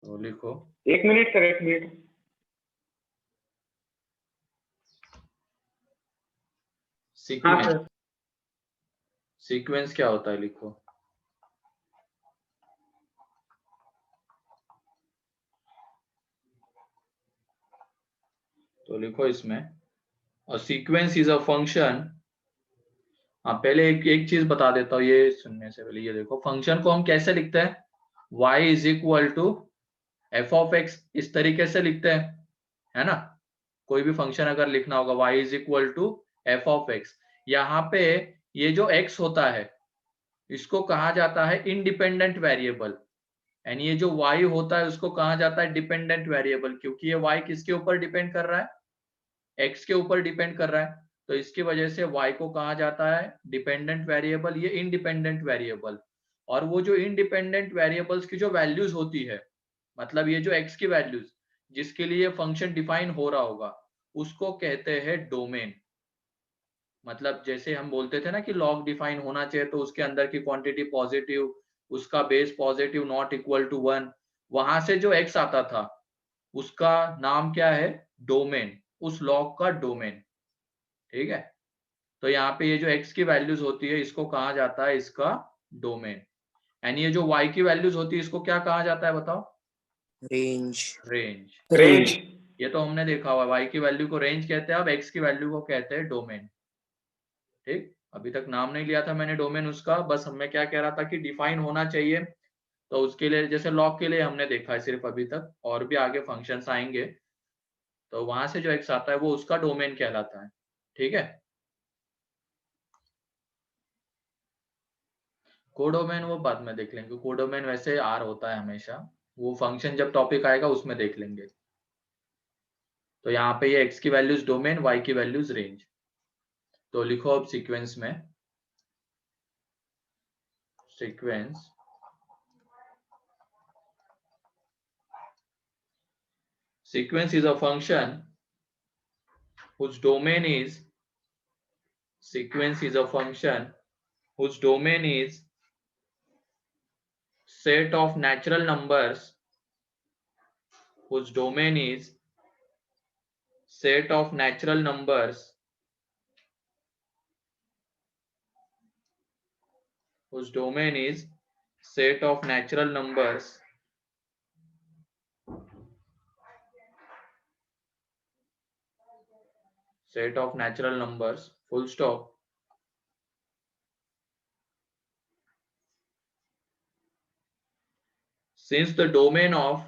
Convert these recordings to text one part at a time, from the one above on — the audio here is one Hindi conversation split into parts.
तो लिखो 1 मिनट सर, 1 मिनट। हाँ सीक्वेंस। सर। सीक्वेंस क्या होता है लिखो। तो लिखो इसमें, और सीक्वेंस इज अ फंक्शन। हाँ पहले एक चीज बता देता हूँ ये सुनने से पहले, ये देखो फंक्शन को हम कैसे लिखते हैं, y is equal to f of x, इस तरीके से लिखते हैं, है ना। कोई भी फंक्शन अगर लिखना होगा y is equal to f of x, यहाँ पे ये जो x होता है इसको कहा जाता है इंडिपेंडेंट वेरिएबल, एंड ये जो y होता है उसको कहा जाता है डिपेंडेंट वेरिएबल, क्योंकि ये y किसके ऊपर डिपेंड कर रहा है, x के ऊपर डिपेंड कर रहा है। तो इसकी वजह से y को कहा जाता है डिपेंडेंट वेरिएबल, ये इंडिपेंडेंट वेरिएबल। और वो जो इंडिपेंडेंट वेरिएबल्स की जो वैल्यूज होती है, मतलब ये जो x की वैल्यूज जिसके लिए फंक्शन डिफाइन हो रहा होगा, उसको कहते हैं डोमेन। मतलब जैसे हम बोलते थे ना कि लॉग डिफाइन होना चाहिए तो उसके अंदर की क्वांटिटी पॉजिटिव, उसका base positive not equal to 1, वहां से जो x आता था उसका नाम क्या है, डोमेन, उस लॉग का डोमेन। ठीक है, तो यहाँ पे ये जो x की वैल्यूज होती है इसको कहा जाता है इसका डोमेन, एंड ये जो y की वैल्यूज होती है इसको क्या कहा जाता है बताओ, रेंज। रेंज। रेंज। ये तो हमने देखा हुआ, y की वैल्यू को रेंज कहते हैं, अब x की वैल्यू को कहते हैं डोमेन। ठीक, अभी तक नाम नहीं लिया था मैंने डोमेन उसका, बस मैं क्या कह रहा था कि डिफाइन होना चाहिए, तो उसके लिए जैसे लॉग के लिए हमने देखा है सिर्फ अभी तक, और भी आगे फंक्शंस आएंगे, तो वहां से जो x आता है वो उसका डोमेन कहलाता है। ठीक है, कोडोमेन वो बाद में देख लेंगे, कोडोमेन वैसे आर होता है हमेशा, वो फंक्शन जब टॉपिक आएगा उसमें देख लेंगे। तो यहाँ पे ये x की वैल्यूज डोमेन, y की वैल्यूज रेंज। तो लिखो अब सीक्वेंस में, sequence sequence is a function whose domain is, sequence is a function whose domain is set of natural numbers, whose domain is set of natural numbers, whose domain is set of natural numbers, set of natural numbers, full stop. Since the domain of,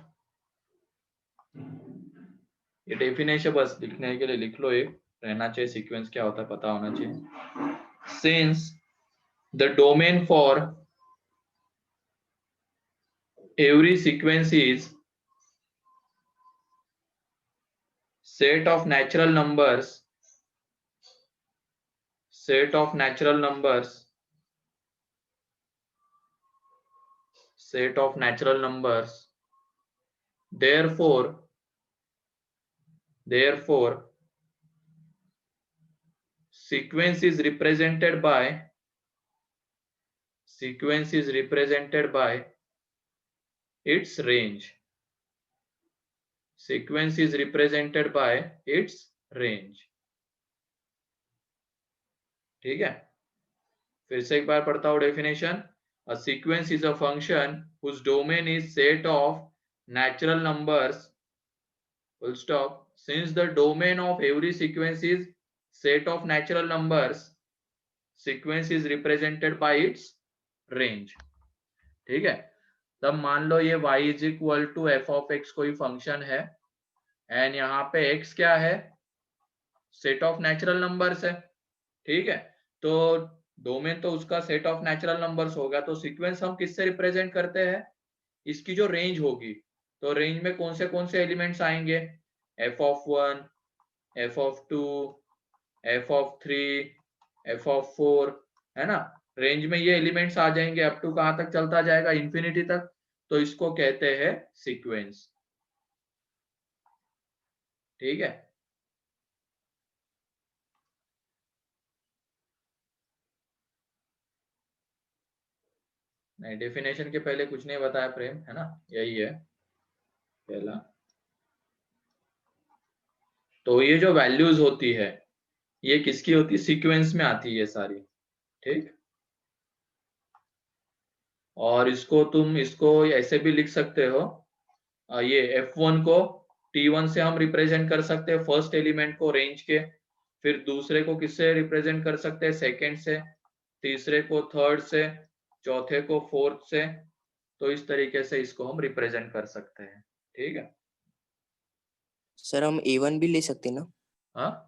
ये डेफिनेशन बस लिखने के लिए लिख लो, एक रहना चाहिए, सीक्वेंस क्या होता है पता होना चाहिए। Since the domain for every sequence is set of natural numbers, set of natural numbers, set of natural numbers, therefore sequence is represented by, sequence is represented by its range, sequence is represented by its range। ठीक है, फिर से एक बार पढ़ता हूं definition. A sequence is a function whose domain is set of natural numbers, full stop. Since the domain of every sequence is set of natural numbers, sequence is represented by its range। ठीक है, तब मान लो ये y is equal to f of x कोई फंक्शन है, एंड यहाँ पे x क्या है, सेट ऑफ नेचुरल नंबर्स है। ठीक है, तो डोमेन तो उसका सेट ऑफ नेचुरल नंबर्स होगा, तो सीक्वेंस हम किससे रिप्रेजेंट करते हैं, इसकी जो रेंज होगी, तो रेंज में कौन से एलिमेंट्स आएंगे, F of 1, F of 2, F of 3, F of 4, है ना। रेंज में ये एलिमेंट्स आ जाएंगे, अप टू कहां तक चलता जाएगा, इंफिनिटी तक, तो इसको कहते हैं सीक्वेंस। ठीक है, नहीं डेफिनेशन के पहले कुछ नहीं बताया प्रेम, है ना, यही है। पहला। तो ये जो वैल्यूज होती है ये किसकी होती है, सीक्वेंस में आती है सारी, ठीक। और इसको तुम इसको ऐसे भी लिख सकते हो, ये F1 को T1 से हम रिप्रेजेंट कर सकते हैं, फर्स्ट एलिमेंट को रेंज के, फिर दूसरे को किससे रिप्रेजेंट कर सकते हैं, सेकंड से, तीसरे को थर्ड से, चौथे को फोर्थ से। तो इस तरीके से इसको हम रिप्रेजेंट कर सकते हैं, ठीक है। सर हम A1 भी ले सकते ना? हाँ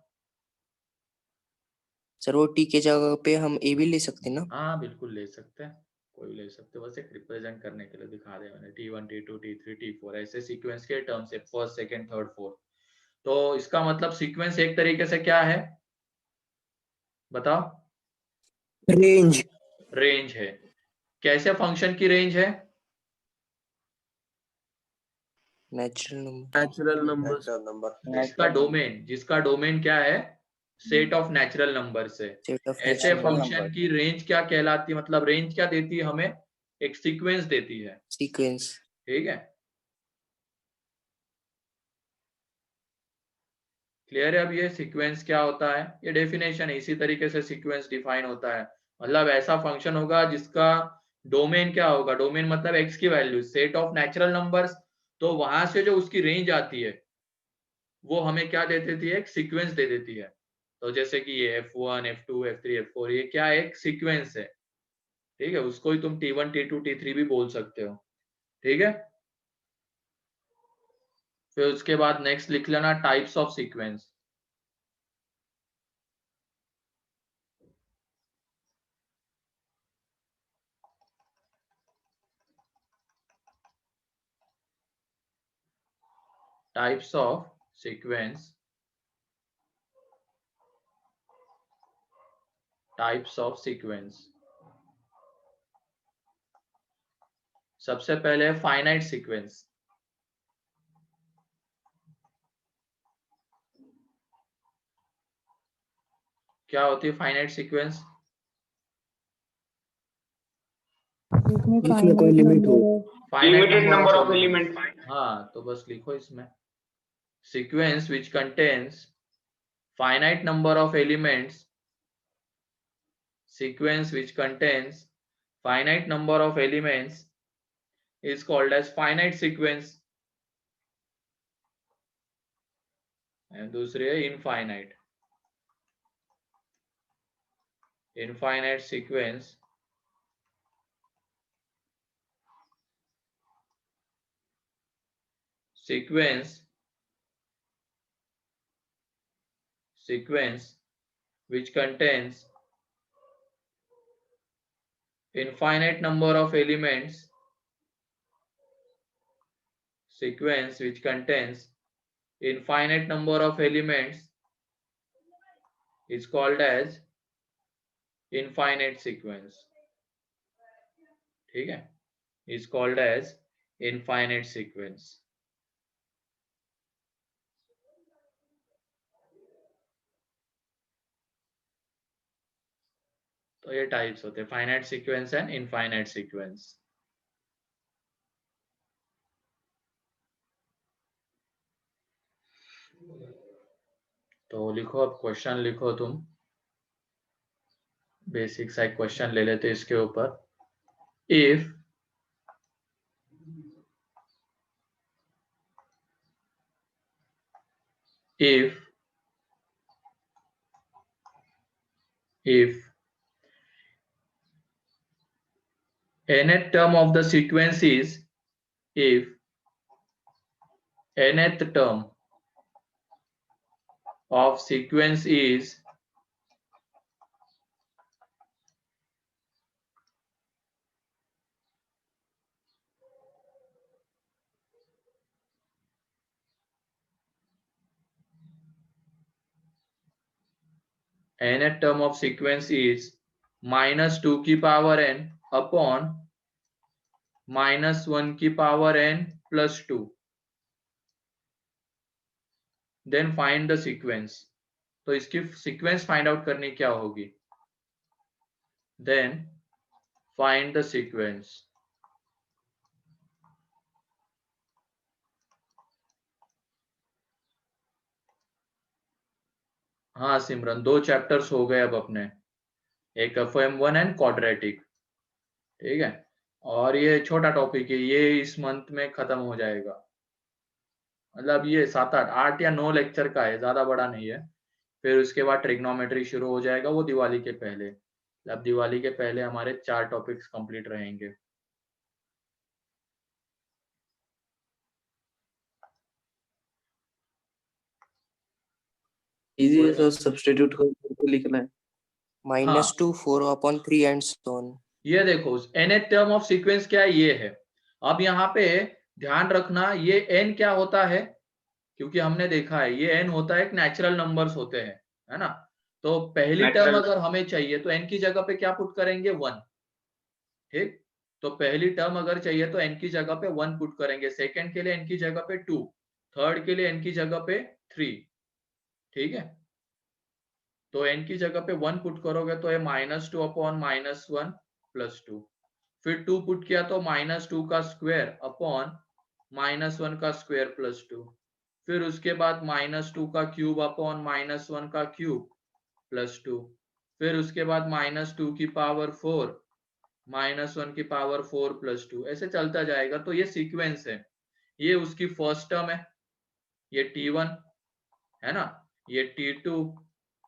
सर वो T के जगह पे हम A भी ले सकते ना? हाँ बिल्कुल ले सकते हैं, कोई ले सकते हैं, बस एक रिप्रेजेंट करने के लिए दिखा दिया मैंने। T1 T2 T3 T4 ऐसे सीक्वेंस के टर्म से, फर्स्ट सेकंड थर्ड फोर्थ। तो इसका मतलब सीक्वेंस एक तरीके से क्या है बताओ, रेंज। रेंज है। कैसे फंक्शन की रेंज है, नेचुरल नंबर। जिसका डोमेन क्या है, सेट ऑफ नेचुरल नंबर से। सेट ऑफ ऐसे नेचुरल फंक्शन की रेंज क्या कहलाती है, मतलब रेंज क्या देती है हमें, एक सीक्वेंस देती है, सीक्वेंस। ठीक है। क्लियर है। अब ये सीक्वेंस क्या होता है, ये डेफिनेशन है, इसी तरीके से सीक्वेंस डिफाइन होता है। मतलब ऐसा फंक्शन होगा जिसका डोमेन क्या होगा, डोमेन मतलब एक्स की value, set of natural numbers. तो वहां से जो उसकी रेंज आती है वो हमें क्या दे देती है, एक सीक्वेंस दे देती है। तो जैसे कि ये F1 F2 F3 F4 ये क्या है, एक सीक्वेंस है, ठीक है। उसको ही तुम T1 T2 T3 भी बोल सकते हो, ठीक है। फिर उसके बाद नेक्स्ट लिख लेना types of sequence. Types of sequence, types of sequence. सबसे पहले फाइनाइट सीक्वेंस। क्या होती है फाइनाइट सीक्वेंस, इसमें कोई लिमिट हो। Finite Limited number of elements. elements. हाँ तो बस लिखो इसमें, sequence which contains finite number of elements, sequence which contains finite number of elements is called as finite sequence, and दूसरी है infinite, infinite sequence, sequence which contains infinite number of elements, sequence which contains infinite number of elements is called as infinite sequence, ठीक है, is called as infinite sequence। तो ये टाइप्स होते हैं, finite sequence and infinite sequence. तो लिखो, अब क्वेश्चन लिखो तुम, बेसिक सा एक क्वेश्चन ले लेते इसके ऊपर। If if nth term of the sequence is, if nth term of sequence is nth term of sequence is -2 की पावर n upon -1 की power n plus 2, then find the sequence। तो इसकी सीक्वेंस फाइंड आउट करनी क्या होगी, then find the sequence। हाँ सिमरन, 2 चैप्टर्स हो गए अब अपने, एक FM1 एंड क्वाड्रेटिक, ठीक है। और ये छोटा टॉपिक है, ये इस मंथ में खत्म हो जाएगा, मतलब ये 7 8 या 9 लेक्चर का है, ज्यादा बड़ा नहीं है। फिर उसके बाद ट्रिग्नोमेट्री शुरू हो जाएगा, वो दिवाली के पहले। अब दिवाली के पहले हमारे 4 टॉपिक्स कंप्लीट रहेंगे। इजी है सर, सब्स्टिट्यूट करके लिखना है। -2 4/3 एंड सो ऑन। ये देखो nth टर्म ऑफ सीक्वेंस क्या है, ये है। अब यहाँ पे ध्यान रखना, ये n क्या होता है, क्योंकि हमने देखा है ये n होता है, एक नेचुरल नंबर्स होते हैं, है ना। तो पहली टर्म अगर हमें चाहिए तो n की जगह पे क्या पुट करेंगे, 1, ठीक। तो पहली टर्म अगर चाहिए तो n की जगह पे 1 पुट करेंगे, सेकंड के लिए n की जगह पे 2, थर्ड के लिए n की जगह पे 3, ठीक है। तो n की जगह पे 1 पुट करोगे तो ये -2/-1 +2, फिर 2 पुट किया तो -2 का स्क्वायर अपॉन -1 का स्क्वायर +2, फिर उसके बाद -2 का क्यूब अपॉन -1 का क्यूब +2, फिर उसके बाद -2 की पावर 4 -1 की पावर 4 +2, ऐसे चलता जाएगा। तो ये सीक्वेंस है, ये उसकी फर्स्ट टर्म है, ये T1 है ना, ये T2,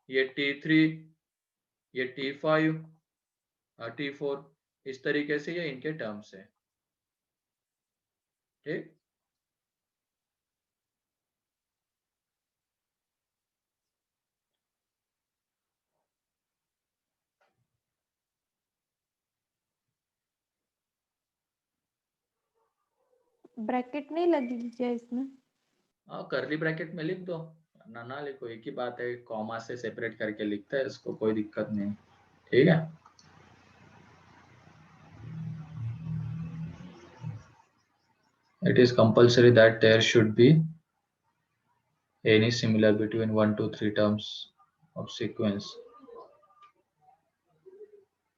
ये T3, ये T5, T4, इस तरीके से ये इनके टर्म्स है, ठीक। ब्रैकेट नहीं लगी क्या इसमें? हाँ करली ब्रैकेट में लिख दो, ना लिखो, एक ही बात है, कॉमा से सेपरेट करके लिखता है, इसको कोई दिक्कत नहीं, ठीक है। It is compulsory that there should be any similar between 1 to 3 terms of sequence.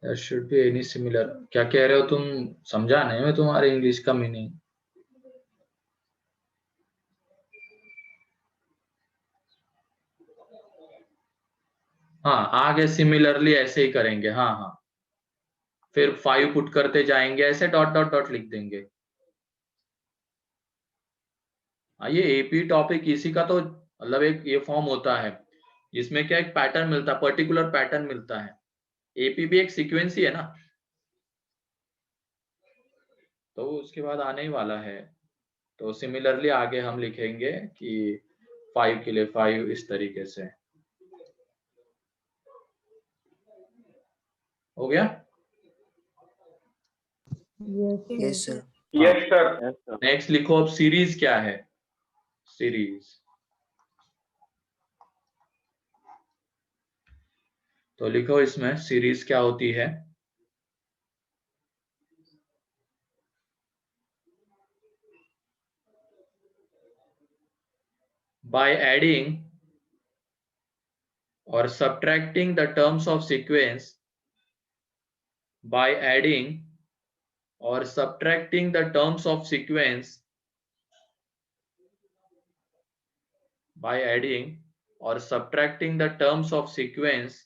There should be any similar, क्या कह रहे हो तुम, समझा नहीं मैं तुम्हारे इंग्लिश का मीनिंग। हाँ आगे सिमिलरली ऐसे ही करेंगे, हाँ हाँ, फिर 5 पुट करते जाएंगे, ऐसे डॉट डॉट डॉट लिख देंगे। हाँ ये एपी टॉपिक इसी का तो मतलब एक ये फॉर्म होता है, जिसमें क्या एक पैटर्न मिलता है, पर्टिकुलर पैटर्न मिलता है। एपी भी एक सीक्वेंस ही है ना, तो उसके बाद आने ही वाला है। तो सिमिलरली आगे हम लिखेंगे कि 5 के लिए 5 इस तरीके से, हो गया। Yes sir. Yes, sir. Next लिखो अब सीरीज क्या है, सीरीज। तो लिखो इसमें सीरीज क्या होती है। By adding or subtracting the terms of sequence, by adding or subtracting the terms of sequence, by adding or subtracting the terms of sequence,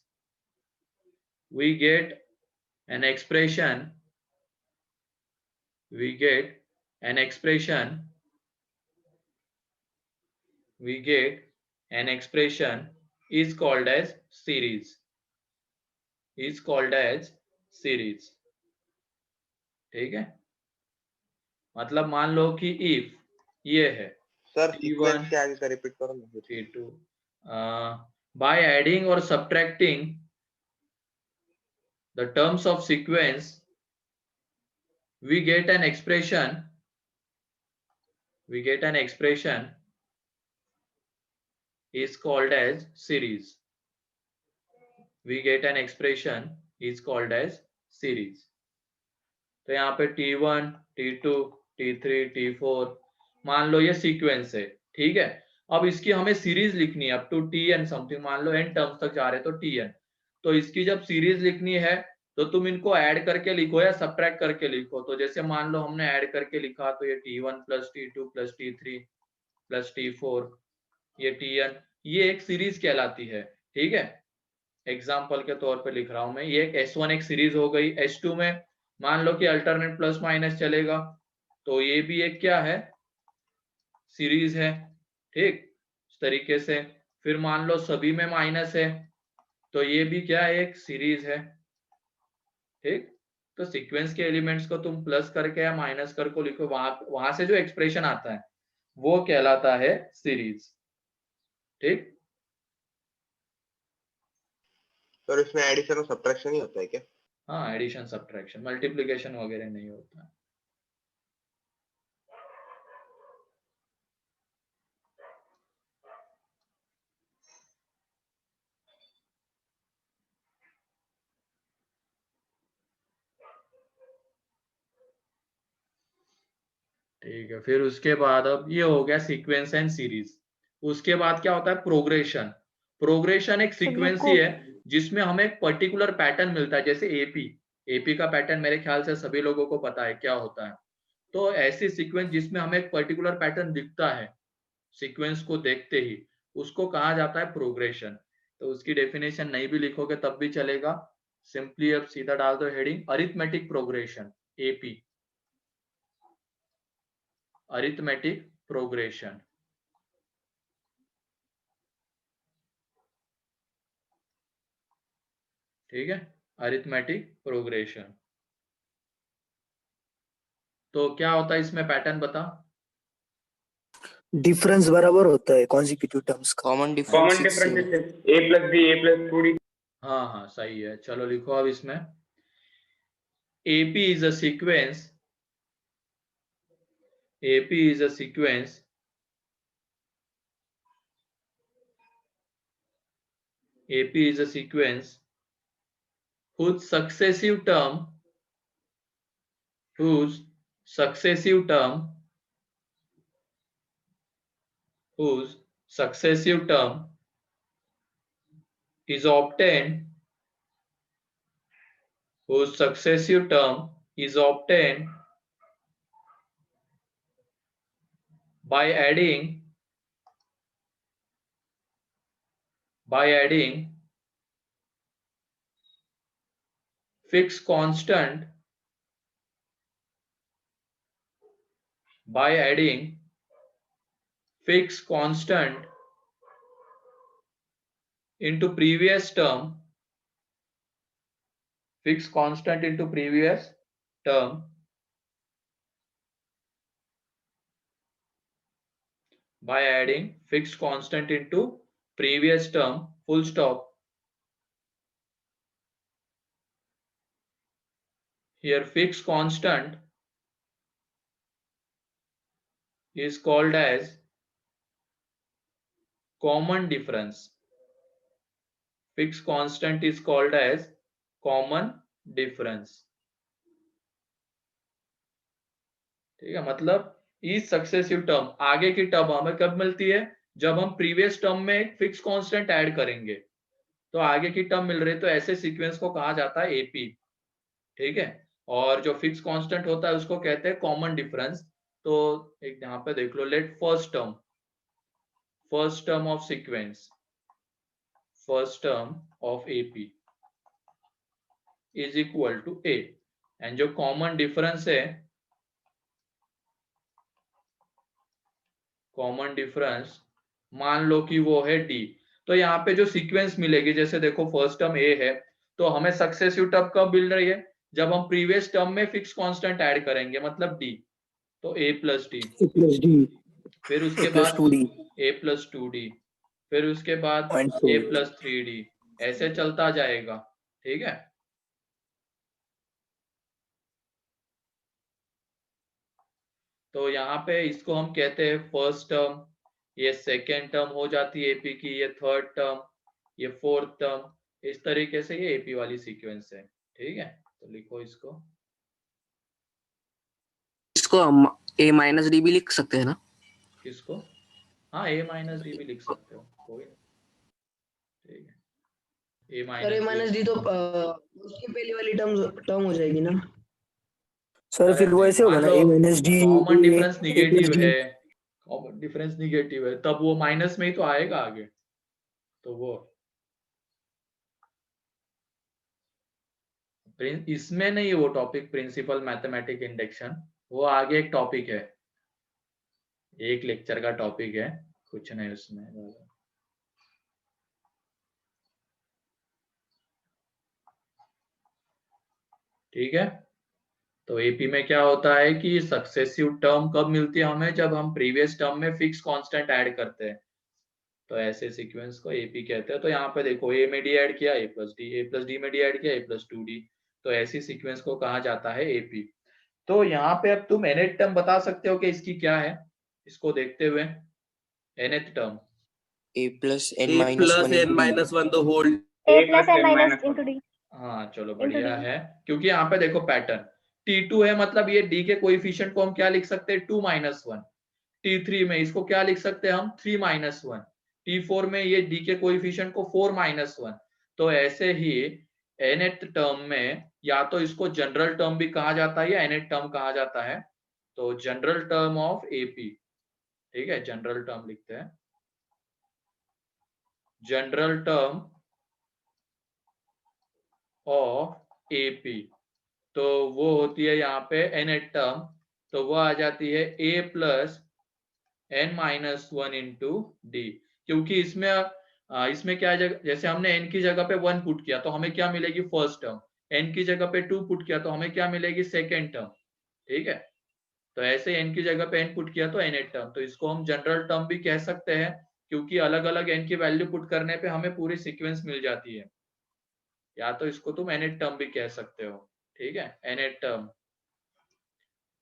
we get an expression, we get an expression, we get an expression is called as series, is called as series, ठीक है। मतलब मान लो कि if ये है सर T1 सीक्वेंस के आगे का रिपीट करो ना फिर। T2, by adding or subtracting the terms of sequence, we get an expression, we get an expression is called as series, we get an expression is called as series। तो यहाँ पे T1 T2 T3 T4 मान लो ये सीक्वेंस है, ठीक है। अब इसकी हमें सीरीज लिखनी है अप टू Tn समथिंग, मान लो n टर्म्स तक जा रहे तो Tn। तो इसकी जब सीरीज लिखनी है तो तुम इनको ऐड करके लिखो या सब्ट्रैक्ट करके लिखो। तो जैसे मान लो हमने ऐड करके लिखा तो ये T1 + T2 + T3 + T4, ये Tn, ये एक सीरीज कहलाती है। ठीक है, एग्जाम्पल के तौर पे लिख रहा हूं मैं, ये S1 एक सीरीज हो गई, S2 में मान लो कि अल्टरनेट प्लस माइनस चलेगा, तो ये भी एक क्या है, सीरीज है। ठीक, इस तरीके से। फिर मान लो सभी में माइनस है, तो ये भी क्या है, एक सीरीज है। ठीक, तो सीक्वेंस के एलिमेंट्स को तुम प्लस करके या माइनस करके लिखो, वहां से जो एक्सप्रेशन आता है वो कहलाता है सीरीज। ठीक, और इसमें एडिशन और सब्ट्रैक्शन ही होता है क्या? हाँ, एडिशन सब्ट्रैक्शन, मल्टीप्लिकेशन वगैरह नहीं होता। ठीक है, फिर उसके बाद अब ये हो गया सीक्वेंस एंड सीरीज। उसके बाद क्या होता है, प्रोग्रेशन। प्रोग्रेशन एक सीक्वेंस ही है जिसमें हमें एक पर्टिकुलर पैटर्न मिलता है, जैसे एपी का पैटर्न मेरे ख्याल से सभी लोगों को पता है क्या होता है। तो ऐसी सीक्वेंस जिसमें हमें एक पर्टिकुलर पैटर्न दिखता है सीक्वेंस को देखते ही, उसको कहा जाता है प्रोग्रेशन। तो उसकी डेफिनेशन नहीं भी लिखोगे तब भी चलेगा, सिंपली अब सीधा डाल दो heading arithmetic progression, AP, arithmetic progression. ठीक है, अरिथमेटिक प्रोग्रेशन। तो क्या होता है इसमें पैटर्न बता। डिफरेंस बराबर होता है कॉन्जिक्यूटिव टर्म्स का। Common common difference difference a plus b a plus 2d। हाँ हाँ सही है, चलो लिखो अब इसमें, AP is a sequence, AP is a sequence AP is a sequence whose successive term whose successive term whose successive term is obtained whose successive term is obtained by adding fixed constant by adding fixed constant into previous term, fixed constant into previous term by adding fixed constant into previous term, full stop. Here fixed constant is called as common difference. Fixed constant is called as common difference. ठीक है, मतलब इस सक्सेसिव टर्म, आगे की टर्म हमें कब मिलती है, जब हम प्रीवियस टर्म में एक फिक्स कांस्टेंट ऐड करेंगे, तो आगे की टर्म मिल रही है, तो ऐसे सीक्वेंस को कहा जाता है एपी। ठीक है, और जो फिक्स कांस्टेंट होता है उसको कहते हैं कॉमन डिफरेंस। तो एक यहाँ पे देख लो, let first term of sequence, first term of AP is equal to A, and जो कॉमन डिफरेंस है, कॉमन डिफरेंस मान लो कि वो है डी। तो यहाँ पे जो सीक्वेंस मिलेगी, जैसे देखो फर्स्ट टर्म ए है, तो हमें सक्सेसिव टर्म कब मिल रही है, जब हम प्रीवियस टर्म में फिक्स कांस्टेंट ऐड करेंगे, मतलब डी। तो ए प्लस डी, फिर उसके बाद ए प्लस 2d, फिर उसके बाद ए प्लस 3d, ऐसे चलता जाएगा। ठीक है, तो यहाँ पे इसको हम कहते हैं फर्स्ट टर्म, ये सेकेंड टर्म हो जाती है एपी की, ये थर्ड टर्म, ये फोर्थ टर्म, इस तरीके से ये एपी वाली सीक्वेंस है। ठीक है, तो लिखो इसको हम a माइनस डी भी लिख सकते हैं ना? किसको, हाँ ए माइनस डी भी लिख सकते हो, कोई नहीं। ठीक है, ए माइनस डी तो उसकी पहली वाली टर्म हो जाएगी ना सर? फिर वो ऐसे होगा ना, a minus D, common difference negative है, कॉमन डिफरेंस निगेटिव है, तब वो माइनस में ही तो आएगा आगे, तो वो इसमें नहीं, वो टॉपिक प्रिंसिपल मैथमेटिक इंडक्शन, वो आगे एक टॉपिक है, एक लेक्चर का टॉपिक है, कुछ नहीं उसमें। ठीक है, तो एपी में क्या होता है कि सक्सेसिव टर्म कब मिलती है हमें, जब हम प्रीवियस टर्म में फिक्स कांस्टेंट ऐड करते हैं, तो ऐसे सीक्वेंस को एपी कहते हैं। तो यहाँ पे देखो ए में डी ऐड किया, ए प्लस डी में डी ऐड किया, ए प्लस 2d, तो ऐसी सीक्वेंस को कहा जाता है एपी। तो यहाँ पे अब तुम nth टर्म बता सकते हो कि इसकी क्या है, इसको देखते हुए nth term a plus n A minus plus 1 n into d. minus 1 the whole. A plus n minus into d हाँ चलो Into बढ़िया D. है, क्योंकि यहाँ पे देखो पैटर्न T2 है, मतलब ये D के कोएफिशिएंट को हम क्या लिख सकते हैं, 2 माइनस 1। T3 में इसको क्या लिख सकते हैं हम, 3 माइनस 1। T4 में ये D के कोएफिशिएंट को 4 माइनस 1। तो ऐसे ही nth टर्म में या तो इसको जनरल टर्म भी कहा जाता है या nth टर्म कहा जाता है, तो जनरल टर्म ऑफ एपी, ठीक है, जनरल टर्म लिखते हैं, जनरल टर्म ऑफ एपी, तो वो होती है यहाँ पे nth टर्म, तो वो आ जाती है a plus n minus 1 into D, क्योंकि इसमें क्या है, जैसे हमने n की जगह पे 1 पुट किया तो हमें क्या मिलेगी, फर्स्ट टर्म, n की जगह पे 2 पुट किया तो हमें क्या मिलेगी, सेकेंड टर्म। ठीक है, तो ऐसे n की जगह पे n पुट किया तो nth टर्म, तो इसको हम जनरल टर्म भी कह सकते हैं, क्योंकि अलग अलग n की वैल्यू पुट करने पे हमें पूरी सीक्वेंस मिल जाती है, या तो इसको तुम nth टर्म भी कह सकते हो। ठीक है, nth टर्म,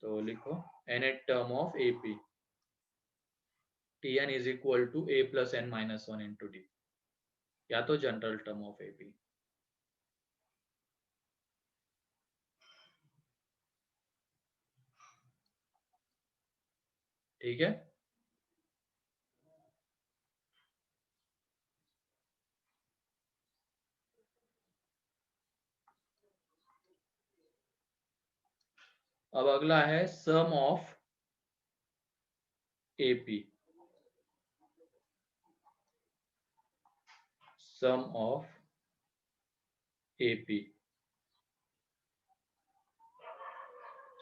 तो लिखो nth term of AP, Tn is equal to a plus n minus 1 into d, या तो जनरल टर्म ऑफ एपी। ठीक है, अब अगला है sum of AP, sum of AP,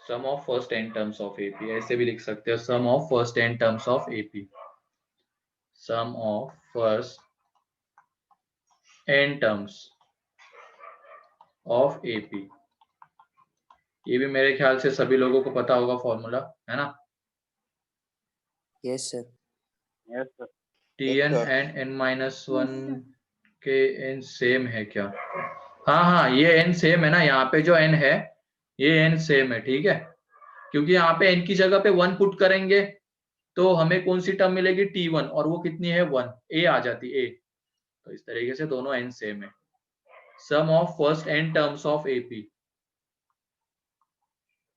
sum of first n terms of AP, ऐसे भी लिख सकते हो, sum of first n terms of AP, sum of first n terms of AP. ये भी मेरे ख्याल से सभी लोगों को पता होगा फॉर्मूला, है ना। Yes, sir. Yes, sir. Tn sir. And n minus 1 के n सेम है क्या, हाँ हाँ ये n सेम है ना, यहाँ पे जो n है ये n सेम है, ठीक है, क्योंकि यहाँ पे n की जगह पे 1 पुट करेंगे तो हमें कौन सी टर्म मिलेगी, T1, और वो कितनी है, 1, a आ जाती a, तो इस तरीके से दोनों n सेम है। Sum of first n terms of AP,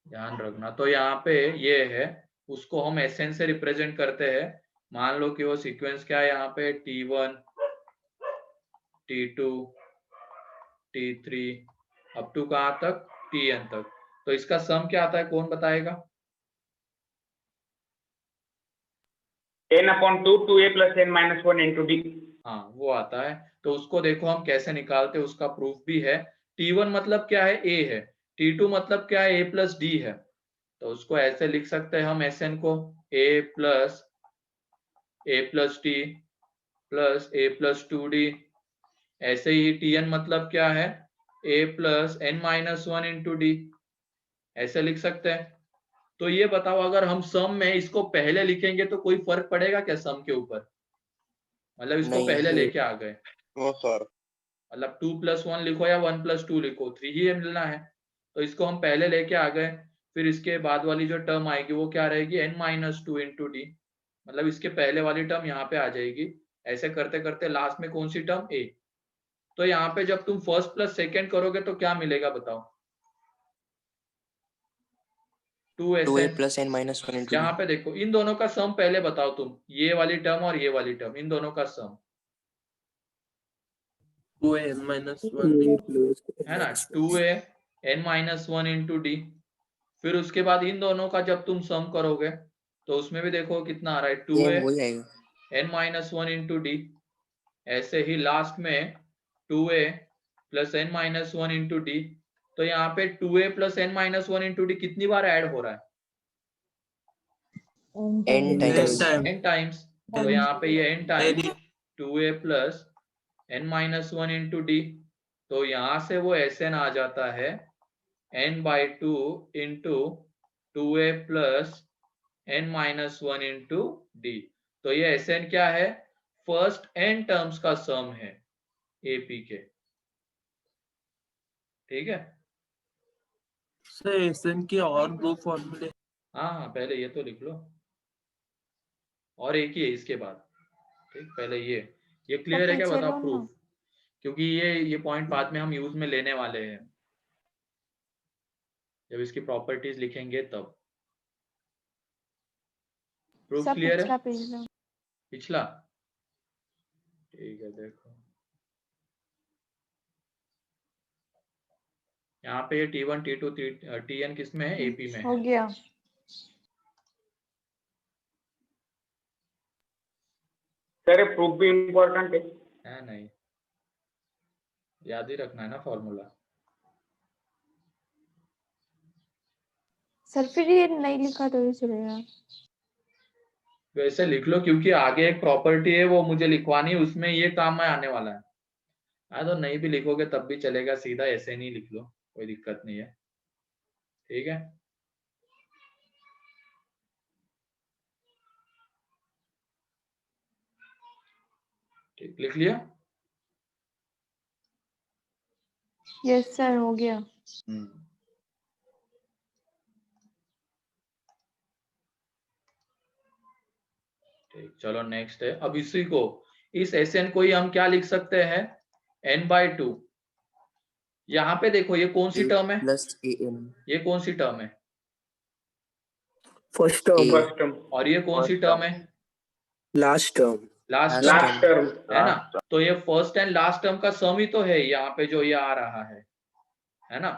ध्यान रखना, तो यहाँ पे ये है, उसको हम Sn से रिप्रेजेंट करते हैं। मान लो कि वो सीक्वेंस क्या है, यहाँ पे T1, T2, T3 up to कहाँ तक, Tn तक, तो इसका सम क्या आता है, कौन बताएगा। n upon 2 2a plus n minus 1 into d. हाँ वो आता है, तो उसको देखो हम कैसे निकालते हैं, उसका प्रूफ भी है। T1 मतलब क्या है, a है, T2 मतलब क्या है, a प्लस d है, तो उसको ऐसे लिख सकते हैं हम Sn को a plus d plus a plus 2d, ऐसे ही Tn मतलब क्या है, a plus n minus 1 into D, ऐसे लिख सकते हैं। तो ये बताओ, अगर हम सम में इसको पहले लिखेंगे तो कोई फर्क पड़ेगा क्या सम के ऊपर, मतलब इसको नहीं। पहले लेके आ गए, नो सर। मतलब 2 प्लस 1 लिखो या 1 प्लस 2 लिखो, 3 ही मिलना है, तो इसको हम पहले लेके आ गए, फिर इसके बाद वाली जो टर्म आएगी वो क्या रहेगी, n माइनस 2 इंटू डी, मतलब इसके पहले वाली टर्म यहाँ पे आ जाएगी, ऐसे करते करते लास्ट में कौन सी टर्म, a, तो यहाँ पे जब तुम फर्स्ट प्लस सेकेंड करोगे तो क्या मिलेगा बताओ, 2a2Sn। plus n minus 1 into यहाँ d. पे देखो, इन दोनों का सम पहले बताओ तुम, ये वाली टर्म और ये वाली टर्म, इन दोनों का सम 2n minus 1 A plus है ना, 2a n minus 1 into D, फिर उसके बाद इन दोनों का जब तुम सम करोगे तो उसमें भी देखो कितना आ रहा है, 2a Same हो जाएगा। n माइनस 1 इंटू डी, ऐसे ही लास्ट में 2a plus n minus 1 into d, तो यहाँ पे 2a plus n minus 1 into D कितनी बार ऐड हो रहा है? n Next times. time. n times. तो यहाँ पे ये n times Any 2a plus n minus 1 into d, तो यहाँ से वो Sn आ जाता है n by 2 into 2a plus n minus 1 into d. तो ये Sn क्या है? फर्स्ट n टर्म्स का सम है AP के, ठीक है। सर Sn के और दो फॉर्मूले। हाँ पहले ये तो लिख लो, और एक ही है इसके बाद, ठीक। पहले ये क्लियर है क्या? पीछे बताओ लो ना। प्रूफ, क्योंकि ये पॉइंट बाद में हम यूज में लेने वाले हैं जब इसकी प्रॉपर्टीज लिखेंगे तब। प्रूफ सब क्लियर पिछला है? पेज लो। पिछला, ठीक है। देखो यहाँ पे ये T1 T2 Tn किस में है? AP में हो है। गया। सर प्रूफ भी इम्पोर्टेंट है। नहीं, याद ही रखना है ना फॉर्मूला। सर फिर ये नहीं लिखा तो ये चलेगा। वैसे लिख लो, क्योंकि आगे एक प्रॉपर्टी है वो मुझे लिखवानी है, उसमें ये काम में आने वाला है। तो नहीं भी लिखोगे तब भी चलेगा, सीधा ऐसे नहीं लिख लो, कोई दिक्कत नहीं है, ठीक है। ठीक, लिख लिया? यस सर हो गया। ठीक, चलो नेक्स्ट है। अब इसी को, इस Sn को ही हम क्या लिख सकते हैं? n/2। यहाँ पे देखो ये कौन सी A टर्म है? plus an. ये कौन सी टर्म है? First term, A. First term, और ये कौन सी टर्म है? Last term, last Last term, last term है ना। तो ये फर्स्ट एंड लास्ट टर्म का सम ही तो है यहाँ पे जो ये आ रहा है ना।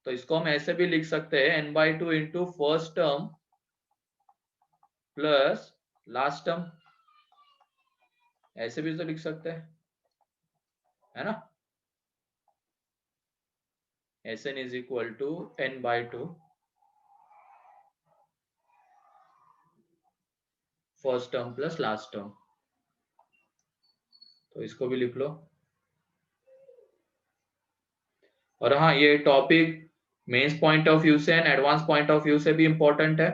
तो इसको हम ऐसे भी लिख सकते हैं n/2 into first term plus last term, ऐसे भी तो लिख सकते हैं, है ना। Sn is equal to n/2 first term plus last term, तो इसको भी लिख लो। और हाँ, ये topic mains point of view से and advance point of view से भी इंपॉर्टेंट है,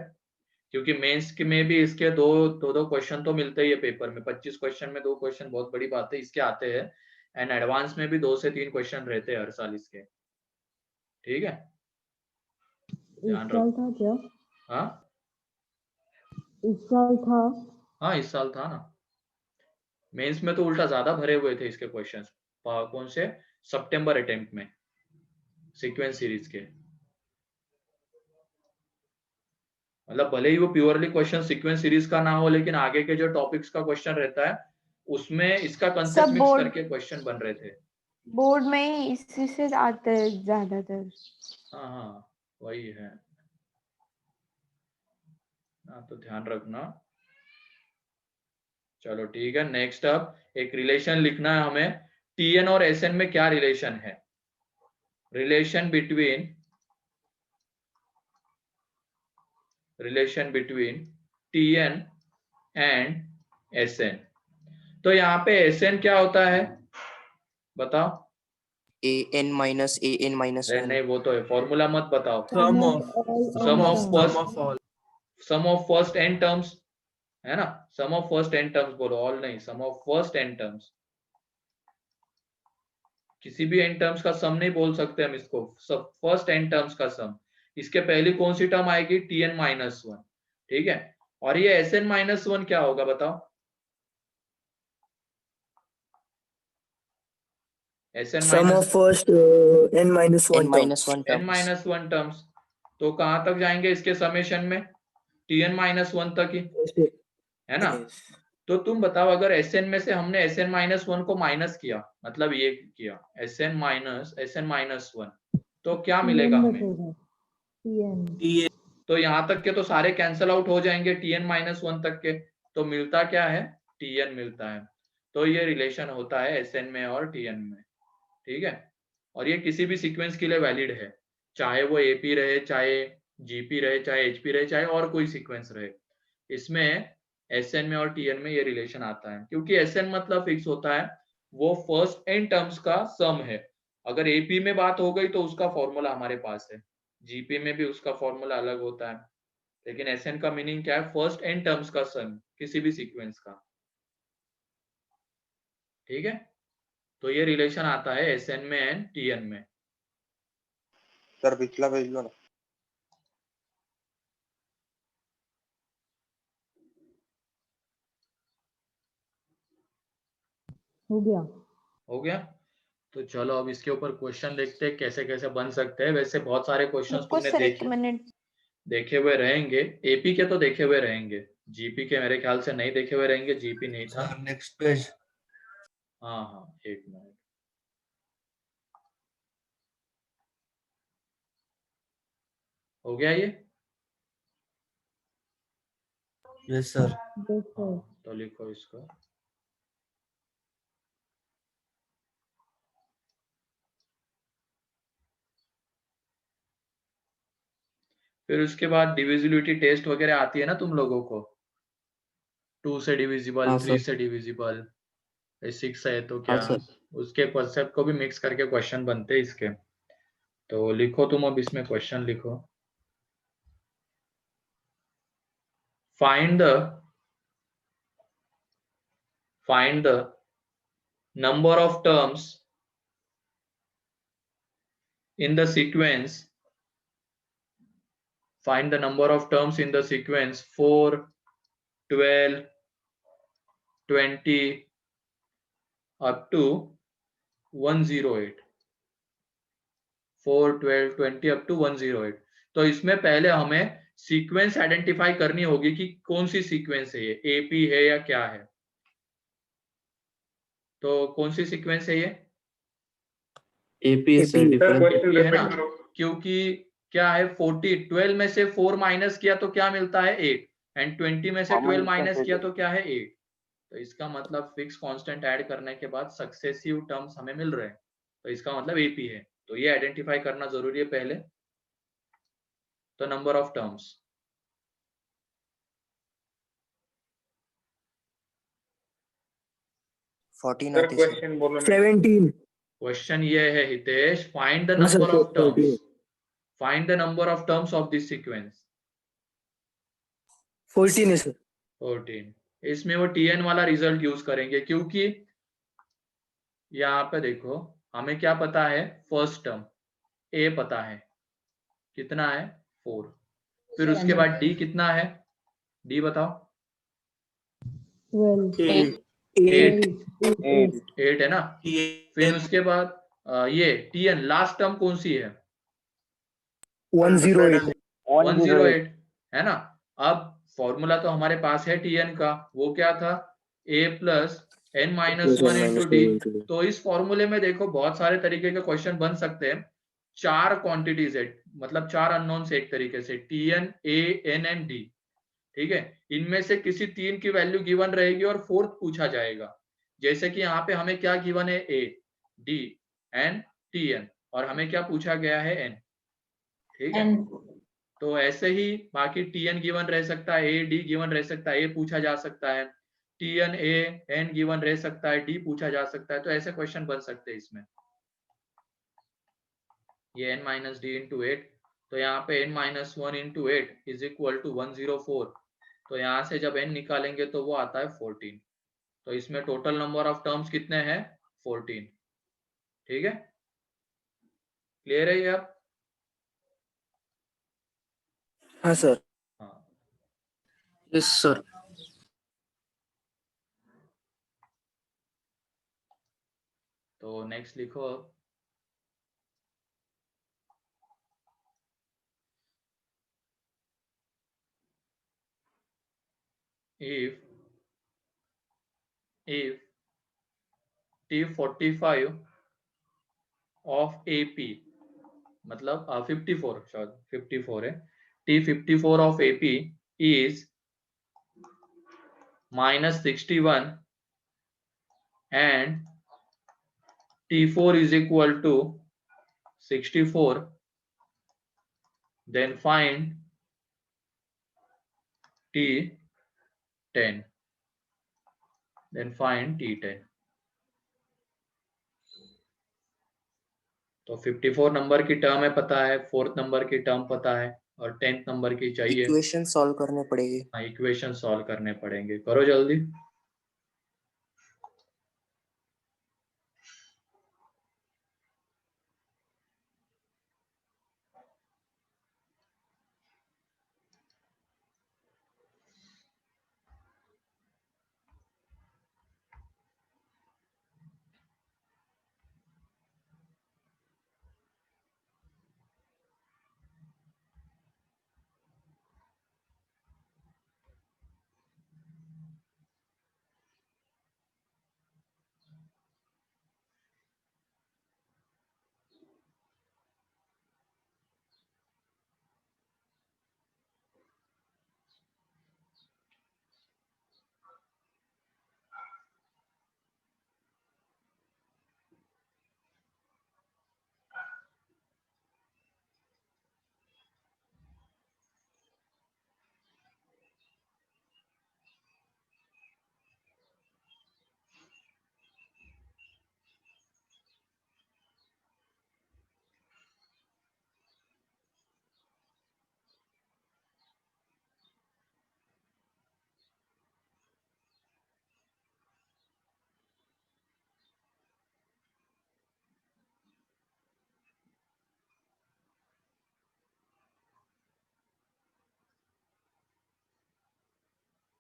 क्योंकि मेंस में भी इसके दो क्वेश्चन तो मिलते ही है पेपर में। 25 क्वेश्चन में 2 क्वेश्चन बहुत बड़ी बात है, इसके आते हैं। एंड एडवांस में भी 2 से 3 क्वेश्चन रहते हैं हर साल इसके, ठीक है। ध्यान रखो। था क्या? हाँ इस साल था। हाँ, इस साल था ना। मेंस में तो उल्टा ज्यादा भरे हुए थे इसके क्वेश्चंस। कौन से? सितंबर अटेम्प्ट में, सीक्वेंस सीरीज के। मतलब भले ही वो प्योरली क्वेश्चन सीक्वेंस सीरीज का ना हो, लेकिन आगे के जो टॉपिक्स का क्वेश्चन रहता है उसमें इसका कंसेप्ट सब मिक्स बोर्ड करके क्वेश्चन बन रहे थे। बोर्ड में ही इसी से आते हैं ज्यादातर। हाँ वही है। तो ध्यान रखना। चलो ठीक है, नेक्स्ट अब एक रिलेशन लिखना है हमें। Tn और Sn में क्या रिलेशन है? Relation between Tn and Sn। तो यहाँ पे Sn क्या होता है बताओ? an minus 1. नहीं, वो तो है, फॉर्मूला मत बताओ। Sum of first n terms, है ना। सम ऑफ फर्स्ट n टर्म्स बोलो, ऑल नहीं, सम ऑफ फर्स्ट n टर्म्स। किसी भी n टर्म्स का सम नहीं बोल सकते हम इसको, सब फर्स्ट n टर्म्स का सम। इसके पहली कौन सी टर्म आएगी? Tn-1, ठीक है। और ये Sn-1 क्या होगा बताओ? Sum of first n minus 1 n minus 1 terms. n-1 terms. तो कहां तक जाएंगे इसके समेशन में? Tn-1 तक ही, है ना। तो तुम बताओ, अगर Sn में से हमने Sn-1 को माइनस किया, मतलब ये किया Sn-1, तो क्या मिलेगा हमें? Tn. तो यहाँ तक के तो सारे कैंसल आउट हो जाएंगे Tn-1 तक के, तो मिलता क्या है? Tn मिलता है। तो ये रिलेशन होता है Sn में और Tn में, ठीक है। और ये किसी भी सीक्वेंस के लिए वैलिड है, चाहे वो एपी रहे, चाहे जीपी रहे, चाहे एचपी रहे, चाहे और कोई सीक्वेंस रहे। इसमें एसएन में और टीएन में ये रिलेशन आता है, क्योंकि एसएन मतलब फिक्स होता है, वो फर्स्ट एन टर्म्स का सम है। अगर एपी में बात हो गई तो उसका फॉर्मूला हमारे पास है, जीपी में भी उसका फॉर्मूला अलग होता है, लेकिन एसएन का मीनिंग क्या है? फर्स्ट एन टर्म्स का सम किसी भी सीक्वेंस का। ठीक है, तो ये रिलेशन आता है एसएन में एंड टीएन में। सर पिछला भेज लो ना। हो गया। हो गया, तो चलो अब इसके ऊपर क्वेश्चन देखते हैं कैसे कैसे बन सकते हैं। वैसे बहुत सारे क्वेश्चंस रुको तुमने सर एक मिनट। देखे हुए रहेंगे, एपी के तो देखे हुए रहेंगे, जीपी के मेरे ख्याल से नहीं देखे हुए रहेंगे, जीपी नहीं था। Next page. हाँ हाँ, एक मिनट। हो गया ये? Yes sir. हाँ, तो लिखो इसको। फिर उसके बाद डिविजिबिलिटी टेस्ट वगैरह आती है ना तुम लोगों को, 2 से डिविजिबल, हाँ 3 सर। से डिविजिबल, 6 है तो हाँ क्या, सर। उसके कॉन्सेप्ट को भी मिक्स करके क्वेश्चन बनते हैं इसके। तो लिखो तुम अब इसमें क्वेश्चन लिखो। Find the number of terms in the sequence, find the number of terms in the sequence 4, 12, 20 up to 108, 4, 12, 20 up to 108। तो इसमें पहले हमें सीक्वेंस आइडेंटिफाई करनी होगी कि कौन सी सीक्वेंस है, ये एपी है या क्या है। तो कौन सी सीक्वेंस है ये? एपी है सर, सर डिफरेंट। क्वेश्चन ये है ना, रिपीट करो। क्योंकि क्या है, 12 में से 4 माइनस किया तो क्या मिलता है? 8, एंड 20 में से 12 माइनस किया तो क्या है? 8। तो इसका मतलब फिक्स कांस्टेंट ऐड करने के बाद सक्सेसिव टर्म्स हमें मिल रहे हैं, तो इसका मतलब एपी है। तो ये आइडेंटिफाई करना जरूरी है पहले। तो number of terms, fourteen sir आते सर। क्वेश्चन बोलो ना। 17। क्वेश्चन ये है हितेश, फाइंड द हाँ sir, number of 14। Terms, find the number of terms of this sequence. 14 है सर। 14। इसमें वो टीएन वाला रिजल्ट यूज करेंगे, क्योंकि यहाँ पे देखो हमें क्या पता है, फर्स्ट टर्म ए पता है, कितना है? 4। फिर उसके बाद डी कितना है? डी बताओ। 12 8। 8 है ना। फिर उसके बाद ये टीएन लास्ट टर्म कौन सी है? 108। 108 है ना। अब फॉर्मूला तो हमारे पास है टीएन का, वो क्या था? a plus n minus one into d. तो इस फॉर्मूले में देखो बहुत सारे तरीके के क्वेश्चन बन सकते हैं। 4 क्वांटिटीज है, मतलब 4 अननोन्स एक तरीके से, t n, a, n and d. ठीक है, इनमें से किसी 3 की वैल्यू गिवन रहेगी और 4th पूछा जाएगा। जैसे कि यहाँ पे हमें क्या गिवन है? ए, डी एंड टीएन, और हमें क्या पूछा गया है? एन। ठीक है, तो ऐसे ही बाकी टीएन गिवन रह सकता है, ए, डी गिवन रह सकता है, ए पूछा जा सकता है, टीएन, ए, एन गिवन रह सकता है, डी पूछा जा सकता है। तो ऐसे क्वेश्चन बन सकते हैं इसमें। ये n माइनस डी इंटू 8, तो यहाँ पे n minus 1 into 8 is equal to 104। तो यहाँ से जब n निकालेंगे तो वो आता है 14। तो इसमें टोटल नंबर ऑफ टर्म्स कितने हैं? 14। ठीक है, क्लियर है ये अब? हाँ सर। हाँ, यस सर। तो नेक्स्ट लिखो। if T45 of AP, मतलब 54, शायद 54 है, T54 of AP is minus 61 and T4 is equal to 64, then find T10, then find T10. तो 54 नंबर की टर्म है पता है, 4th नंबर की टर्म पता है और 10th नंबर की चाहिए। इक्वेशन सॉल्व करने पड़ेगी। हाँ, इक्वेशन सॉल्व करने पड़ेंगे, करो जल्दी।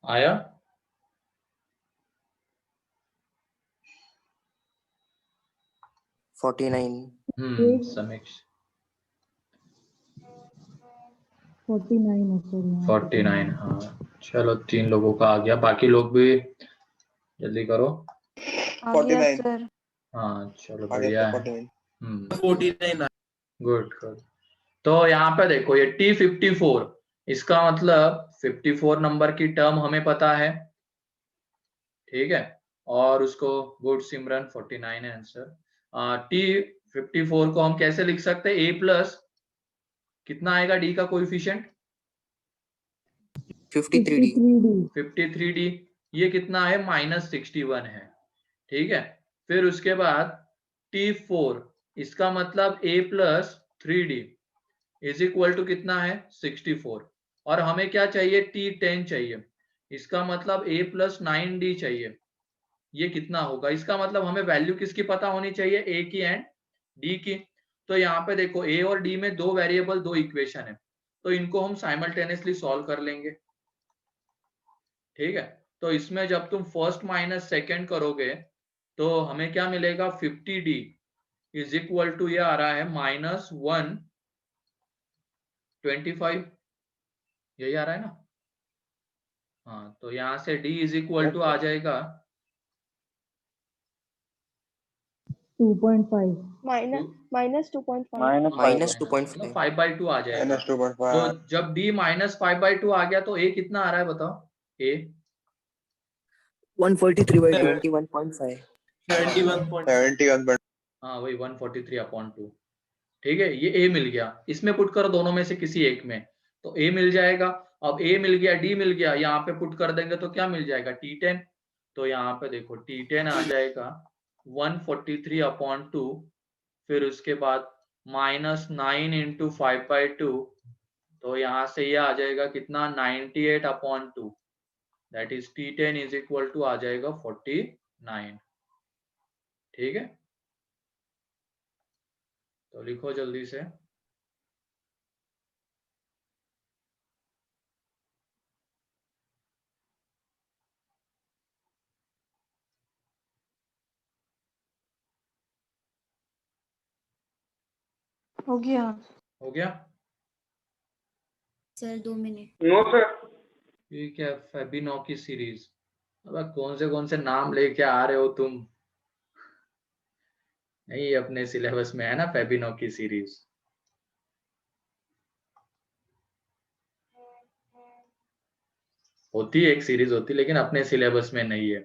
आया? । 49। समीक्ष 49 हाँ, चलो 3 लोगों का आ गया, बाकी लोग भी जल्दी करो। आ गया 49 सर। हाँ चलो आ गया बढ़िया सर, है। 49। 49 गुड गुड। तो यहाँ पे देखो ये T54, इसका मतलब 54 नंबर की टर्म हमें पता है, ठीक है, और उसको गुड सिमरन 49 है आंसर। T54 को हम कैसे लिख सकते हैं? A प्लस कितना आएगा डी का कोएफिशिएंट? 53D। 53D, ये कितना है? -61 है, ठीक है। फिर उसके बाद T4, इसका मतलब A plus 3D is equal to कितना है? 64। और हमें क्या चाहिए? T10 चाहिए, इसका मतलब A प्लस 9D चाहिए। ये कितना होगा? इसका मतलब हमें वैल्यू किसकी पता होनी चाहिए? A की एंड D की। तो यहाँ पे देखो A और D में 2 वेरिएबल 2 इक्वेशन है, तो इनको हम साइमल्टेनियसली सॉल्व कर लेंगे, ठीक है। तो इसमें जब तुम फर्स्ट माइनस सेकेंड करोगे तो हमें क्या मिलेगा? 50D इज इक्वल टू, ये आ रहा है -125, यही आ रहा है ना? हाँ, तो यहाँ से D इज इक्वल टू आ जाएगा 2.5 -2.5। मतलब 5/2 आ जाएगा। तो -2.5 जब D -5/2 आ गया तो A कितना आ रहा है बताओ? A 143/2। 71.5। 71.5। हाँ वही 143/2, ठीक है। ये A मिल गया, इसमें पुट करो दोनों में से किसी एक में, तो A मिल जाएगा। अब A मिल गया, D मिल गया, यहाँ पे पुट कर देंगे तो क्या मिल जाएगा? T10। तो यहाँ पे देखो T10 आ जाएगा 143/2, फिर उसके बाद -9 × 5/2, तो यहाँ से ये आ जाएगा कितना? 98/2, that is T10 is equal to आ जाएगा 49, ठीक है। तो लिखो जल्दी से। हो गया हो गया? Sir 2 minute. No sir. ठीक है, फेबिनो की सीरीज। अब कौन से नाम लेके आ रहे हो तुम? नहीं, अपने सिलेबस में है ना फेबिनो की सीरीज। होती है, एक सीरीज होती, लेकिन अपने सिलेबस में नहीं है।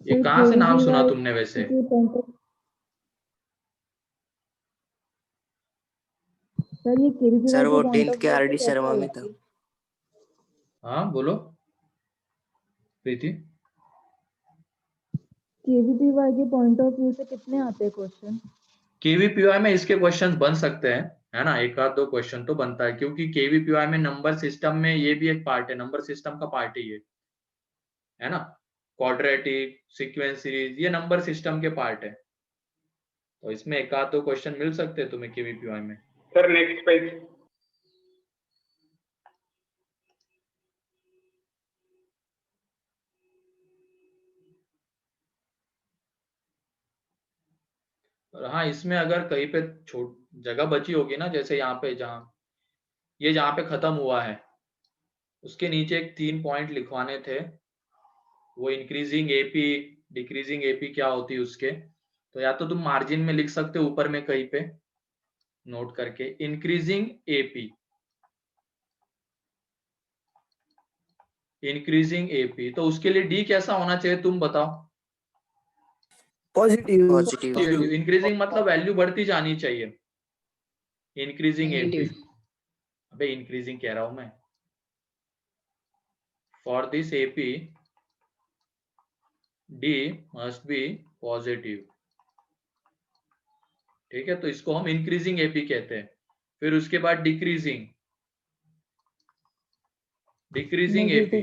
ये कहाँ से नाम सुना तुमने वैसे? सर ये केवीपी सर वो पॉइंट 10th ऑफ के व्यू आरडी से शर्मा कैसा में था। होगा? हाँ बोलो प्रीति। केवीपीवाई के पॉइंट ऑफ व्यू से कितने आते हैं क्वेश्चन? केवीपीवाई में इसके क्वेश्चंस बन सकते हैं, है ना, एक आध दो क्वेश्चन तो बनता है, क्योंकि केवीपीवाई में नंबर सिस्टम में ये भी एक पार्ट है, नंबर सिस्टम का पार्ट ही है ना, क्वाड्रेटिक सीक्वेंस सीरीज ये नंबर सिस्टम के पार्ट है, तो इसमें एक आध दो क्वेश्चन मिल सकते हैं तुम्हें केवीपीवाई में। Sir next page. और हाँ, इसमें अगर कहीं पे छोट जगह बची होगी ना, जैसे यहाँ पे जहाँ पे खत्म हुआ है उसके नीचे एक 3 पॉइंट लिखवाने थे, वो इंक्रीजिंग एपी डिक्रीजिंग एपी क्या होती है उसके, तो या तो तुम मार्जिन में लिख सकते हो ऊपर में कहीं पे नोट करके इंक्रीजिंग एपी, तो उसके लिए डी कैसा होना चाहिए तुम बताओ। पॉजिटिव। पॉजिटिव। इंक्रीजिंग मतलब वैल्यू बढ़ती जानी चाहिए, इंक्रीजिंग एपी, नेगेटिव। अबे इंक्रीजिंग कह रहा हूं मैं, for this AP D must be positive, ठीक है, तो इसको हम इंक्रीजिंग एपी कहते हैं। फिर उसके बाद डिक्रीजिंग एपी,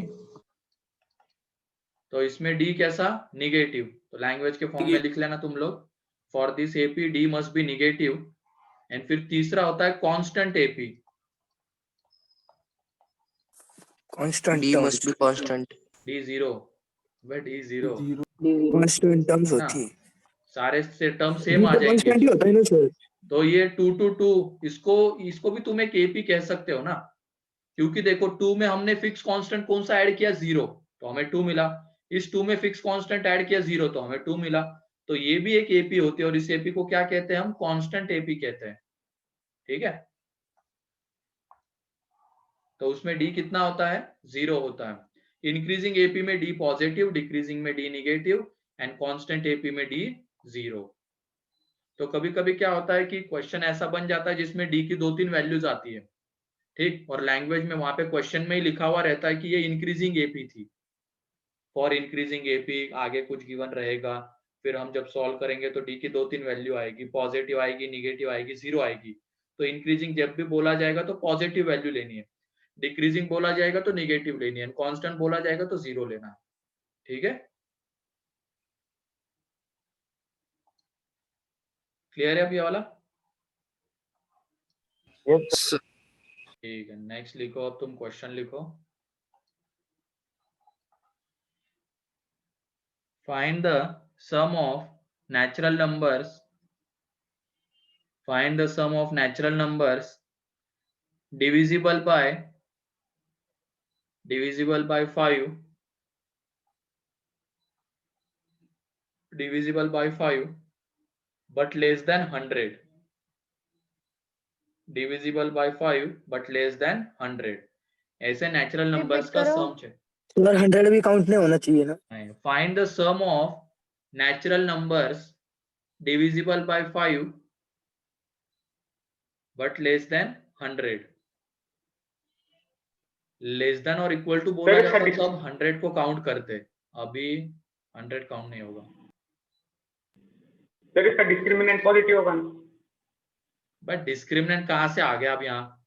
तो इसमें डी कैसा, निगेटिव, तो लैंग्वेज के फॉर्म में लिख लेना तुम लोग, for this AP D must be negative. And फिर तीसरा होता है constant AP, constant D must be constant. D zero, D zero constant terms ना, होती है। सारे से टर्म सेम ये आ तो जाएंगे, कांस्टेंट ही होता है ना सर? तो ये 2 to 2 इसको भी तुम एक एपी कह सकते हो ना, क्योंकि देखो 2 में हमने फिक्स कांस्टेंट कौन सा ऐड किया, 0, तो हमें 2 मिला, इस 2 में फिक्स कांस्टेंट ऐड किया 0, तो हमें 2 मिला, तो ये भी एक एपी होती है, और इस एपी को क्या कहते हैं हम, कांस्टेंट एपी कहते हैं, ठीक है। तो उसमें डी कितना होता है, 0 होता है। इंक्रीजिंग एपी में डी पॉजिटिव, डिक्रीजिंग में D negative, and constant AP में डी 0। तो कभी कभी क्या होता है कि क्वेश्चन ऐसा बन जाता है जिसमें डी की 2-3 वैल्यूज आती है, ठीक, और लैंग्वेज में वहां पे क्वेश्चन में ही लिखा हुआ रहता है कि ये इंक्रीजिंग एपी थी, फॉर इंक्रीजिंग एपी आगे कुछ गिवन रहेगा, फिर हम जब सॉल्व करेंगे तो डी की 2-3 वैल्यू आएगी, पॉजिटिव आएगी, निगेटिव आएगी, 0 आएगी, तो इंक्रीजिंग जब भी बोला जाएगा तो पॉजिटिव वैल्यू लेनी है, डिक्रीजिंग बोला जाएगा तो निगेटिव लेनी है, कांस्टेंट बोला जाएगा तो 0 लेना है, ठीक है, क्लियर है अभी वाला? ठीक है, नेक्स्ट लिखो, अब तुम क्वेश्चन लिखो। Find the sum of natural numbers, find the sum of natural numbers divisible by 5, divisible by 5 but less than 100, divisible by 5 but less than 100, ऐसे नेचुरल नंबर्स का सम है। सर 100 भी काउंट नहीं होना चाहिए ना? Find the sum of natural numbers divisible by 5 but less than 100, less than और इक्वल टू बोला जाता है तब 100 को काउंट करते, अभी 100 काउंट नहीं होगा। सर इसका डिस्क्रिमिनेंट पॉजिटिव होगा ना? बट डिस्क्रिमिनेंट कहाँ से आ गया अब यहाँ?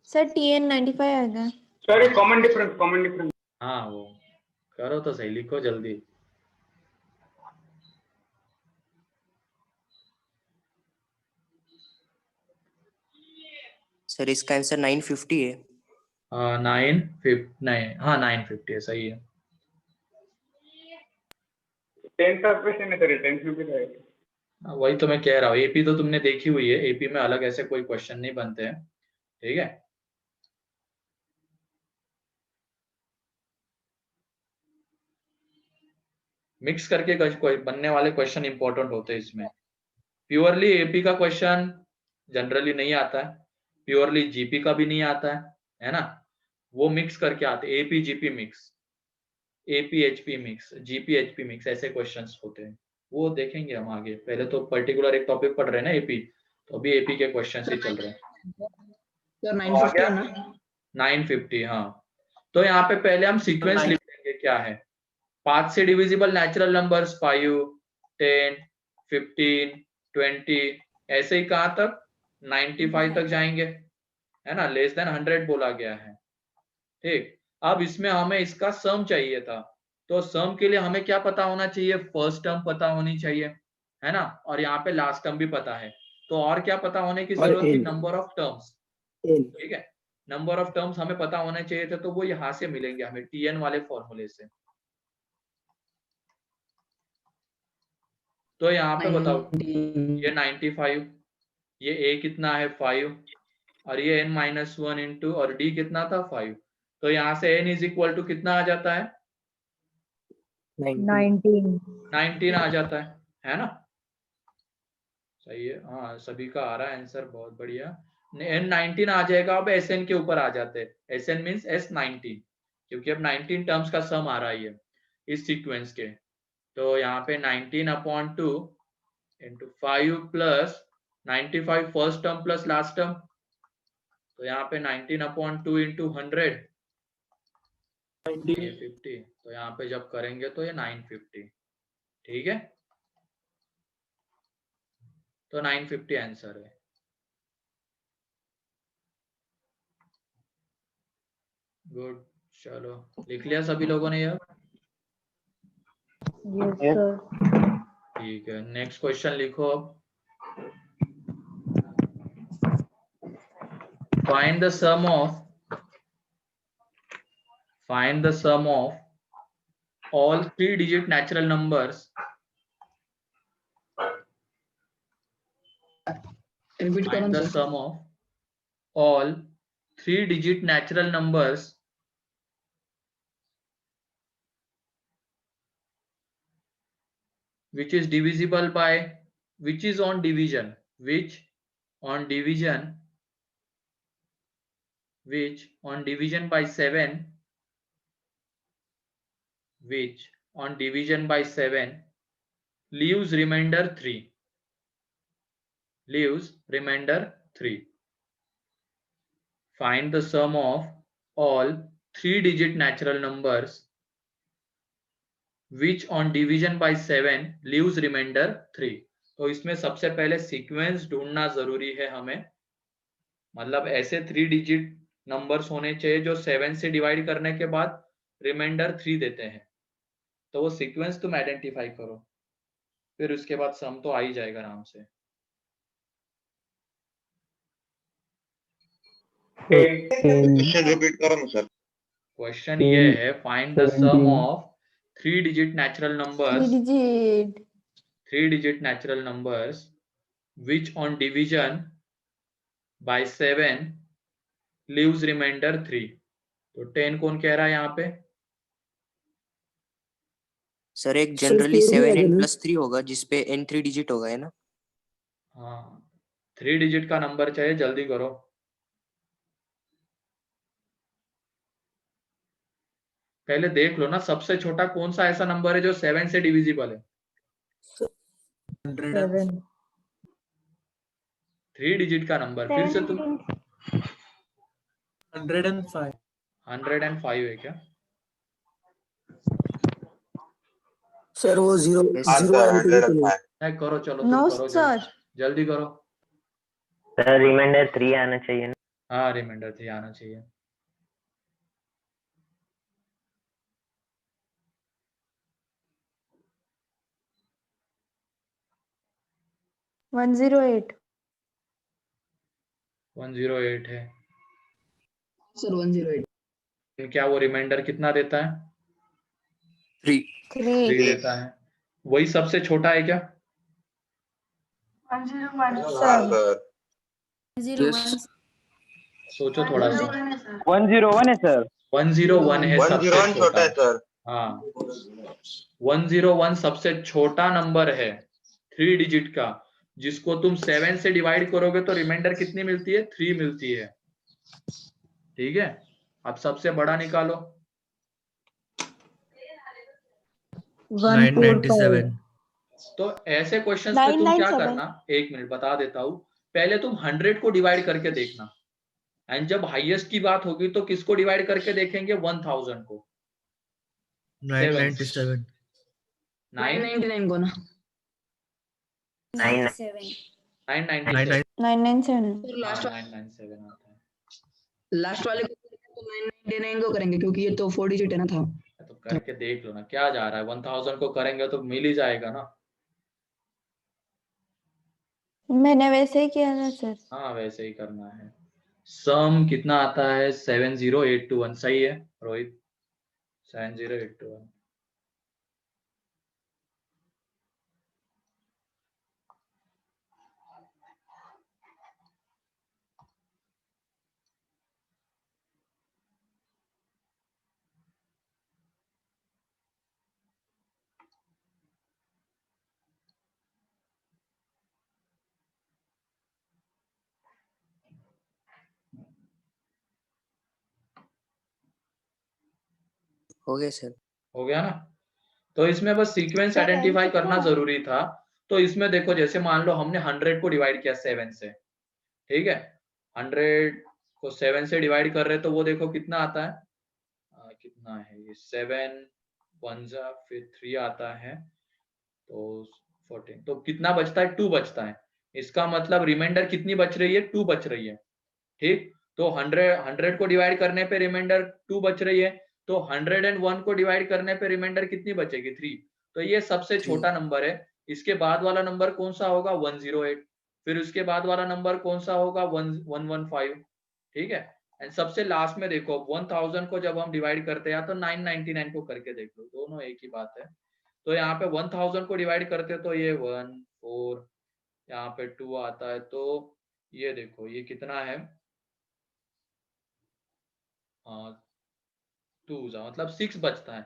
सर TN95 आ गया। Sir common difference. हाँ वो करो तो सही, लिखो जल्दी। सर इसका आंसर 950 है। 950, हाँ 950 है, सही है। 10 का क्वेश्चन है सर, 10 में भी रहेगा। वही तो मैं कह रहा हूँ, एपी तो तुमने देखी हुई है, एपी में अलग ऐसे कोई क्वेश्चन नहीं बनते हैं, ठीक है। मिक्स करके कोई बनने वाले क्वेश्चन इंपॉर्टेंट होते हैं इसमें। प्योरली एपी का क्वेश्चन जनरली नहीं आता है, प्योरली जीपी का भी नहीं आता है ना, वो मिक्स करके आते, AP GP mix, AP HP mix, GP HP mix, ऐसे क्वेश्चंस होते हैं, वो देखेंगे हम आगे। पहले तो पर्टिकुलर एक टॉपिक पढ़ रहे हैं ना एपी, तो अभी एपी के क्वेश्चंस ही चल रहे हैं। सर 950 है ना? 950, हाँ। तो यहाँ पे पहले हम सीक्वेंस लिख देंगे क्या है। 5 से डिविजिबल नेचुरल नंबर्स 5, 10, 15, 20, ऐसे ही कहाँ तक 95 तक जाएंगे, है ना। लेस देन 100 बोला गया है, ठीक। अब इसमें हमें इसका सम चाहिए था, तो सम के लिए हमें क्या पता होना चाहिए, फर्स्ट टर्म पता होनी चाहिए, है ना। और यहाँ पे लास्ट टर्म भी पता है, तो और क्या पता होने की और जरूरत थी, n, number of terms, n, ठीक है। नंबर ऑफ टर्म्स हमें पता होने चाहिए थे, तो वो यहाँ से मिलेंगे हमें TN वाले फॉर्मूले से। तो यहाँ पे बताओ, ये 95, ये A कितना है 5, और ये n-1 इंटू, और D कितना था 5, तो यहाँ से n इज इक्वल टू कितना आ जाता है, 19 19 आ जाता है ना। सही है, हाँ सभी का आ रहा है आंसर, बहुत बढ़िया। n19 आ जाएगा। अब Sn के ऊपर आ जाते हैं, Sn मीन्स S19, क्योंकि अब 19 टर्म्स का सम आ रहा है इस सीक्वेंस के। तो यहाँ पे 19/2 into 5 plus 95 first term plus last term, तो यहाँ पे 19/2 इंटू 100 ये 50, तो यहाँ पे जब करेंगे तो ये 950, ठीक है। तो 950 आंसर है। गुड, चलो लिख लिया सभी लोगों ने यार, यस सर ठीक है। नेक्स्ट क्वेश्चन लिखो अब। Find the sum of all 3-digit natural numbers repeat करो find the sir. sum of all 3-digit natural numbers which is divisible by, which is on division, which on division by 7, which on division by 7 leaves remainder 3, find the sum of all 3-digit natural numbers which on division by 7 leaves remainder 3। तो इसमें सबसे पहले सीक्वेंस ढूंढना जरूरी है हमें, मतलब ऐसे 3-digit नंबर्स होने चाहिए जो 7 से डिवाइड करने के बाद रिमाइंडर 3 देते हैं। तो वो सीक्वेंस तुम आइडेंटिफाई करो, फिर उसके बाद सम तो आ ही जाएगा आराम से। क्वेश्चन रिपीट करो ना सर। क्वेश्चन ये है, find the sum of 3-digit natural numbers, 3-digit natural numbers which on division by 7 leaves remainder 3। तो 10 कौन कह रहा है यहाँ पे, सर एक सर जनरली 4 भी आ 7n जाना। + 3 होगा जिसपे n 3 डिजिट होगा, है ना। हाँ 3 डिजिट का नंबर चाहिए, जल्दी करो। पहले देख लो ना सबसे छोटा कौन सा ऐसा नंबर है जो 7 से डिविजिबल है। 7 3 डिजिट का नंबर, फिर से तुम 105 105 है क्या, सर वो 0 हाँ 0 सर आने के लिए 105 चलेगा। नहीं करो, चलो तुम नो करो, सर, जल्दी करो। सर रिमाइंडर 3 आना चाहिए ना। हाँ रिमाइंडर 3 आना चाहिए। वन जीरो 108 है। सर 108। फिर क्या वो रिमाइंडर कितना देता है, 3 3 3 देता है। वही सबसे छोटा है क्या, 101 हाँ सर, सर। सोचो थोड़ा सा। 101 है सर। 101 है सबसे 101 छोटा है छोटा, सर। हाँ 101 सबसे छोटा नंबर है 3 डिजिट का, जिसको तुम 7 से डिवाइड करोगे तो रिमाइंडर कितनी मिलती है, 3 मिलती है, ठीक है। अब सबसे बड़ा निकालो। 145 तो ऐसे क्वेश्चंस पे तुम क्या 997 करना, एक मिनट बता देता हूँ। पहले तुम 100 को डिवाइड करके देखना, एंड जब हाईएस्ट की बात होगी तो किसको डिवाइड करके देखेंगे? 1000 को। 997 999 को ना 9 997 997 सर लास्ट 997 आता है। लास्ट वाले को तो 999 को करेंगे क्योंकि ये तो 4 डिजिट है ना था। तो करके देख लो ना क्या जा रहा है, 1000 को करेंगे तो मिल ही जाएगा ना। मैंने वैसे ही किया था सर। हाँ वैसे ही करना है। सम कितना आता है? 70821। सही है रोहित, 70821। हो गया सर। हो गया ना? तो इसमें बस सीक्वेंस सर, आइडेंटिफाई कितना करना है? जरूरी था। तो इसमें देखो, जैसे मान लो हमने 100 को डिवाइड किया 7 से, ठीक है, 100 को 7 से डिवाइड कर रहे तो वो देखो कितना आता है। कितना है ये? 7 1 जा फिर 3 आता है तो 14। तो कितना बचता है? 2 बचता है। इसका मतलब रिमाइंडर कितनी बच रही है? 2 बच रही है। ठीक, तो 100 को डिवाइड करने पे रिमाइंडर 2 बच रही है, तो 101 को डिवाइड करने पे रिमाइंडर कितनी बचेगी? 3। तो ये सबसे 3। छोटा नंबर है। इसके बाद वाला नंबर कौन सा होगा? 108। फिर उसके बाद वाला नंबर कौन सा होगा? 115। ठीक है, एंड सबसे लास्ट में देखो 1000 को जब हम डिवाइड करते हैं तो 999 को करके देख लो, दोनों एक ही बात है। तो यहाँ पे 1000 को डिवाइड करते तो ये 1 4, यहाँ पे 2 आता है, तो ये देखो ये कितना है? 2 मतलब 6 बचता है।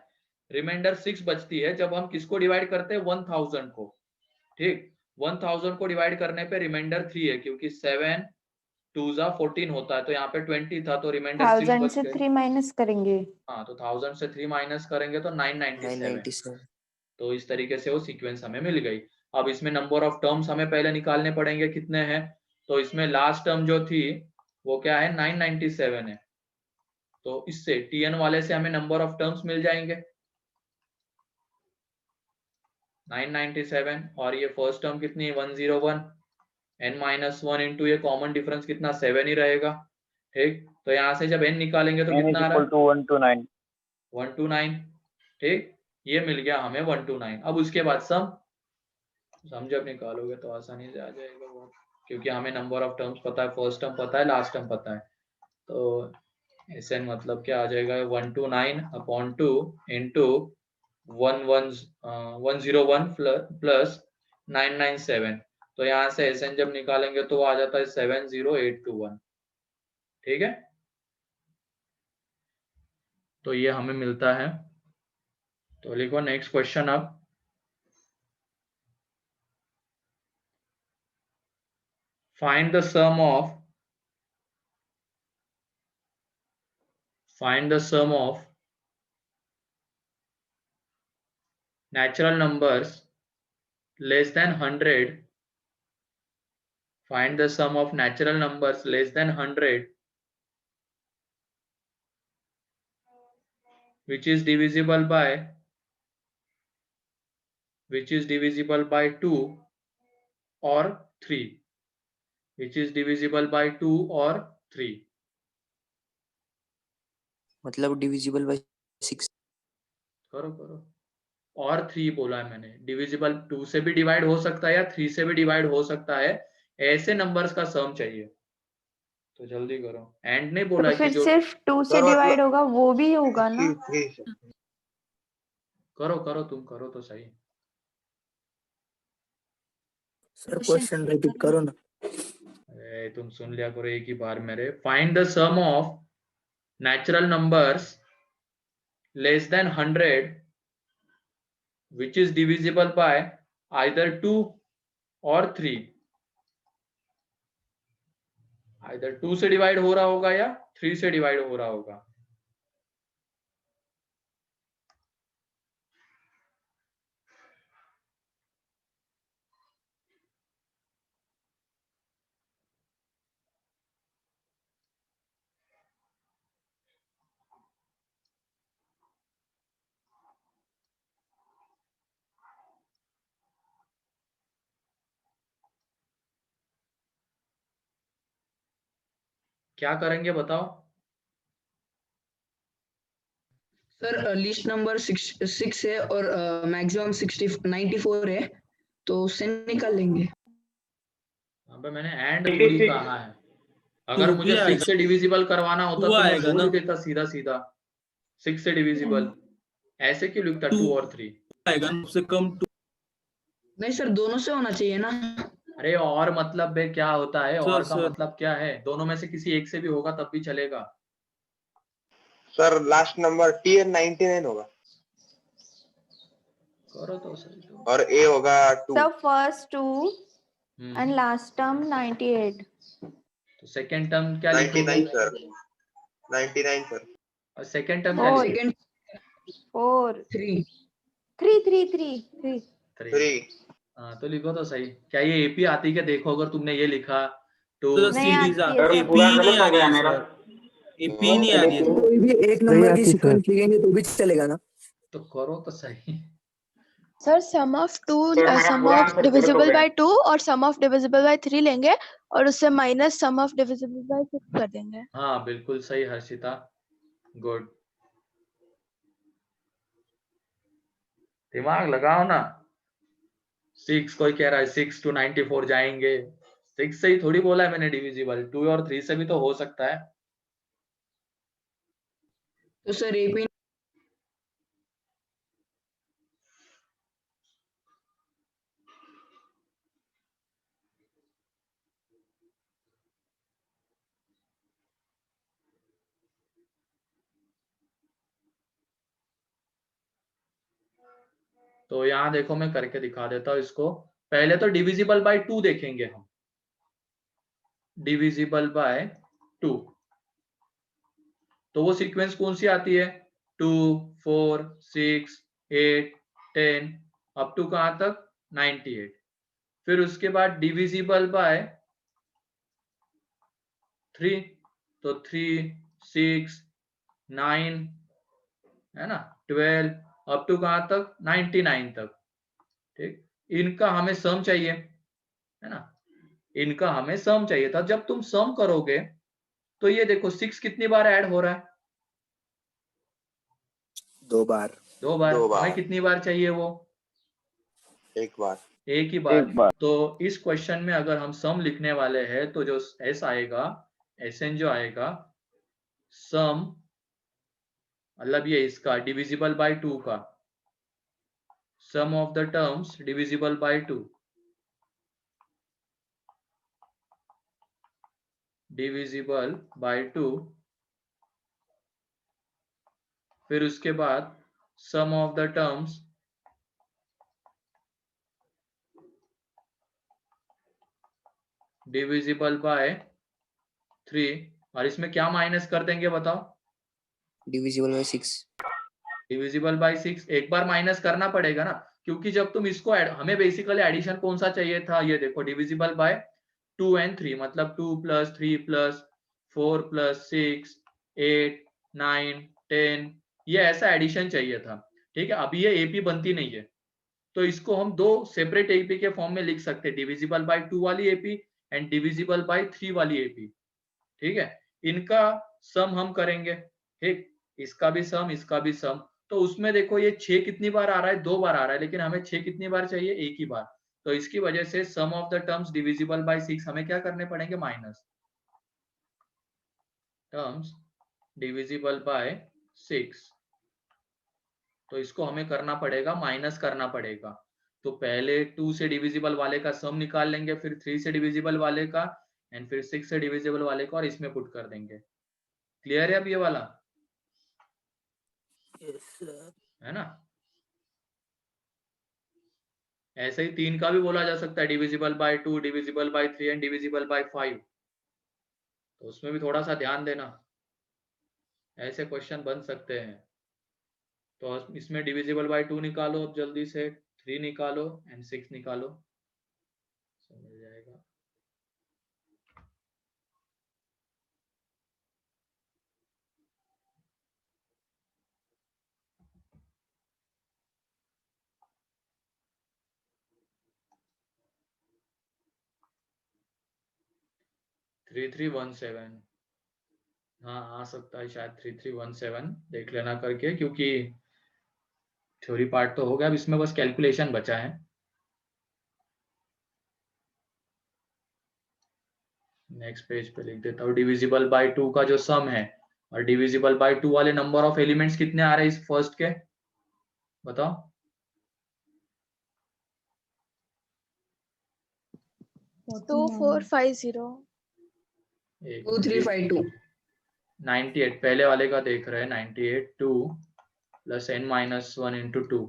रिमाइंडर 6 बचती है जब हम किसको डिवाइड करते हैं? 1000 को। ठीक, 1000 को डिवाइड करने पे रिमाइंडर 3 है, क्योंकि 7 2 14 होता है, तो यहाँ पे 20 था तो रिमाइंडर 6 1000 बच से गए। 3 माइनस करेंगे। हाँ, तो 1000 से 3 माइनस करेंगे तो 997। 997। तो इस तरीके से वो सीक्वेंस हमें मिल गई। अब इसमें नंबर ऑफ टर्म्स हमें पहले निकालने पड़ेंगे, कितने हैं? तो इसमें लास्ट टर्म जो थी वो क्या है? 997 है। तो इससे tn वाले से हमें नंबर ऑफ टर्म्स मिल जाएंगे 997, और ये फर्स्ट टर्म कितनी है? 101। n माइनस 1 इंटू ये कॉमन डिफरेंस कितना? 7 ही रहेगा। ठीक, तो यहाँ से जब n निकालेंगे तो n is कितना आ रहा equal है? to 129. 129। ठीक, ये मिल गया हमें 129। अब उसके बाद सम जब निकालोगे तो आसानी से आ जाएगा वो, क्योंकि हमें नंबर ऑफ टर्म्स पता है, फर्स्ट टर्म पता है, लास्ट टर्म पता है। तो Sn मतलब क्या आ जाएगा? 129 अपॉन 2 इंटू 101 प्लस 997। तो यहाँ से Sn जब निकालेंगे तो आ जाता है 70821। ठीक है, तो ये हमें मिलता है। तो लिखो नेक्स्ट क्वेश्चन। अब find the sum of natural numbers less than 100. Find the sum of natural numbers less than 100 which is divisible by 2 or 3, which is divisible by 2 or 3। मतलब डिविजिबल बाय 6। करो करो, और 3 बोला है मैंने। डिविजिबल 2 से भी डिवाइड हो सकता है या 3 से भी डिवाइड हो सकता है, ऐसे नंबर्स का सम चाहिए। तो जल्दी करो, एंड नहीं बोला तो है कि फिर जो सिर्फ 2 से सर मतलब डिवाइड होगा वो भी होगा ना? करो करो, तुम करो तो सही। सर क्वेश्चन रिपीट करो ना। तुम सुन लिया करो एक ही बार मेरे। Find the sum of natural numbers less than 100 which is divisible by either 2 or 3। either 2 से डिवाइड हो रहा होगा या 3 से डिवाइड हो रहा होगा। क्या करेंगे बताओ? सर लिस्ट नंबर 6 है और मैक्सिमम 94 है, तो उससे निकाल लेंगे। अबे मैंने एंड थोड़ी 86 कहा है। अगर 2 मुझे भी 6 आएगा, से डिविजिबल करवाना होता 2 तो मैं आएगा बोल ना, देता सीधा सीधा 6 से डिविजिबल। ऐसे क्यों लिखता 2 2 और 3? आएगा ना, उससे कम 2। नहीं सर, दोनों से होना चाहिए ना। अरे और मतलब बे क्या होता है? सर और का सर मतलब क्या है? दोनों में से किसी एक से भी होगा तब भी चलेगा। सर लास्ट नंबर TN 99 होगा करो तो सही तो। और A होगा 2। So first 2 and hmm, last term 98. तो सेकंड टर्म क्या 99 लिखोगे? Sir, 99 sir. और सेकंड टर्म क्या Four. लिखोगे? सेकंड 4. 3। 3. 3। हाँ तो लिखो तो सही। क्या ये एपी आती है? देखो अगर तुमने ये लिखा तो सर नहीं सीरीज आती है सर सर। पूरा एपी नहीं गलत आ हो रही गया है मेरा। सर, एपी नहीं आ रही है। कोई भी एक नंबर की सीक्वेंस लिखेंगे तो भी चलेगा ना? तो करो तो सही। सर सम ऑफ सर मेरा सम पूरा ऑफ आंसर गलत हो डिविजिबल गया। बाय 2 और सम ऑफ डिविजिबल बाय 3 लेंगे और उससे minus sum of divisible by 6 कर देंगे। हाँ बिल्कुल सही हर्षिता, गुड। दिमाग लगाओ ना। 6 कोई कह रहा है 6 to 94 जाएंगे। 6 से ही थोड़ी बोला है मैंने डिविजिबल, 2 और 3 से भी तो हो सकता है। तो सर एपी तो यहाँ देखो मैं करके दिखा देता हूँ इसको। पहले तो डिविजिबल बाय 2 देखेंगे हम। डिविजिबल बाय 2 तो वो सीक्वेंस कौन सी आती है? 2, 4, 6, 8, 10 अप टू कहां तक? 98। फिर उसके बाद डिविजिबल बाय 3 तो 3, 6, 9 है ना, 12 अप टू कहां तक? 99 तक। ठीक, इनका हमें सम चाहिए है ना, इनका हमें सम चाहिए था। जब तुम सम करोगे तो ये देखो 6 कितनी बार ऐड हो रहा है? 2 बार। 2 बार। 2 हमें बार। कितनी बार चाहिए वो? 1 बार। एक ही बार। तो इस क्वेश्चन में अगर हम सम लिखने वाले हैं तो जो एस आएगा, एसएन जो आएगा, सम मतलब ये इसका डिविजिबल बाय 2 का, sum of the terms divisible by 2, divisible by 2, फिर उसके बाद sum of the terms divisible by 3। और इसमें क्या माइनस कर देंगे बताओ? Divisible by 6। डिविजिबल बाय 6 एक बार माइनस करना पड़ेगा ना, क्योंकि जब तुम इसको हमें बेसिकली एडिशन कौन सा चाहिए था? ये देखो डिविजिबल बाय 2 and 3 मतलब 2 + 3 + 4 + 6 8 9 10, ये ऐसा एडिशन चाहिए था। ठीक है, अभी ये एपी बनती नहीं है तो इसको हम दो सेपरेट एपी के फॉर्म में लिख सकते हैं, डिविजिबल बाय 2 वाली एपी एंड डिविजिबल बाय 3 वाली एपी। ठीक है, इनका सम हम करेंगे। ठीक, इसका भी सम, इसका भी सम। तो उसमें देखो ये 6 कितनी बार आ रहा है? 2 बार आ रहा है, लेकिन हमें 6 कितनी बार चाहिए? एक ही बार। तो इसकी वजह से sum of the terms divisible by 6 हमें क्या करने पड़ेंगे? माइनस टर्म्स डिविजिबल बाय 6, तो इसको हमें करना पड़ेगा, माइनस करना पड़ेगा। तो पहले 2 से डिविजिबल वाले का सम निकाल लेंगे, फिर 3 से डिविजिबल वाले का एंड फिर 6 से डिविजिबल वाले का, और इसमें पुट कर देंगे। क्लियर है अब ये वाला? है ना? ऐसे ही 3 का भी बोला जा सकता है, divisible by 2, divisible by 3 and divisible by 5। तो उसमें भी थोड़ा सा ध्यान देना, ऐसे क्वेश्चन बन सकते हैं। तो इसमें डिविजिबल बाय 2 निकालो अब जल्दी से, 3 निकालो एंड 6 निकालो, तो मिल जाएगा। थ्री 3 1 7 हाँ आ सकता है शायद 3317, देख लेना करके, क्योंकि थ्योरी पार्ट तो हो गया, अब इसमें बस कैलकुलेशन बचा है। नेक्स्ट पेज पे लिख देता हूँ, डिविजिबल बाय 2 का जो सम है, और डिविजिबल बाय 2 वाले नंबर ऑफ एलिमेंट्स कितने आ रहे हैं इस फर्स्ट के, बताओ। 2450 2352 98 पहले वाले का देख रहे हैं, 98 2 प्लस n माइनस 1 इंटू 2,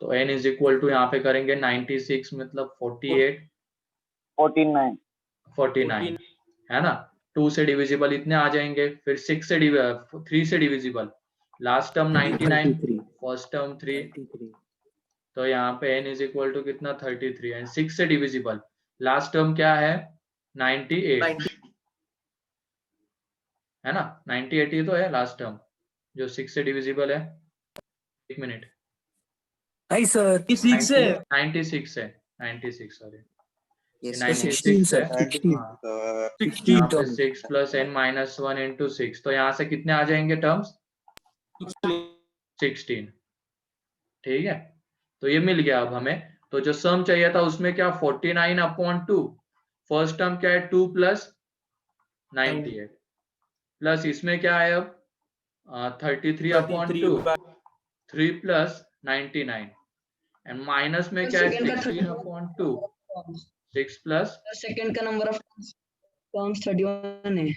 तो n इज इक्वल टू यहाँ पे करेंगे 96 मतलब 48 49 है ना। 2 से डिविजिबल इतने आ जाएंगे, फिर 6 से 3 से divisible, last term 99, first term 3, तो यहाँ पे n इज इक्वल टू कितना 33, एंड 6 से डिविजिबल, लास्ट टर्म क्या है 98 है ना, 98 ही तो है लास्ट टर्म जो 6 से डिविजिबल है। एक मिनट, नहीं सर 6 है 96 है, 96 सॉरी, Yes, 96 सर है। 16 हाँ, 16 यहाँ पे 6 प्लस n माइनस 1 इंटू 6, तो यहाँ से कितने आ जाएंगे टर्म्स 16, ठीक है। तो ये मिल गया अब हमें, तो जो सम चाहिए था उसमें क्या 49/2, फर्स्ट टर्म क्या है 2 प्लस 98, प्लस इसमें क्या है अब 33/2, 3 प्लस 99, एंड माइनस में क्या है सेकंड का 16/2, 6 प्लस, सेकंड का नंबर ऑफ टर्म्स 31 है।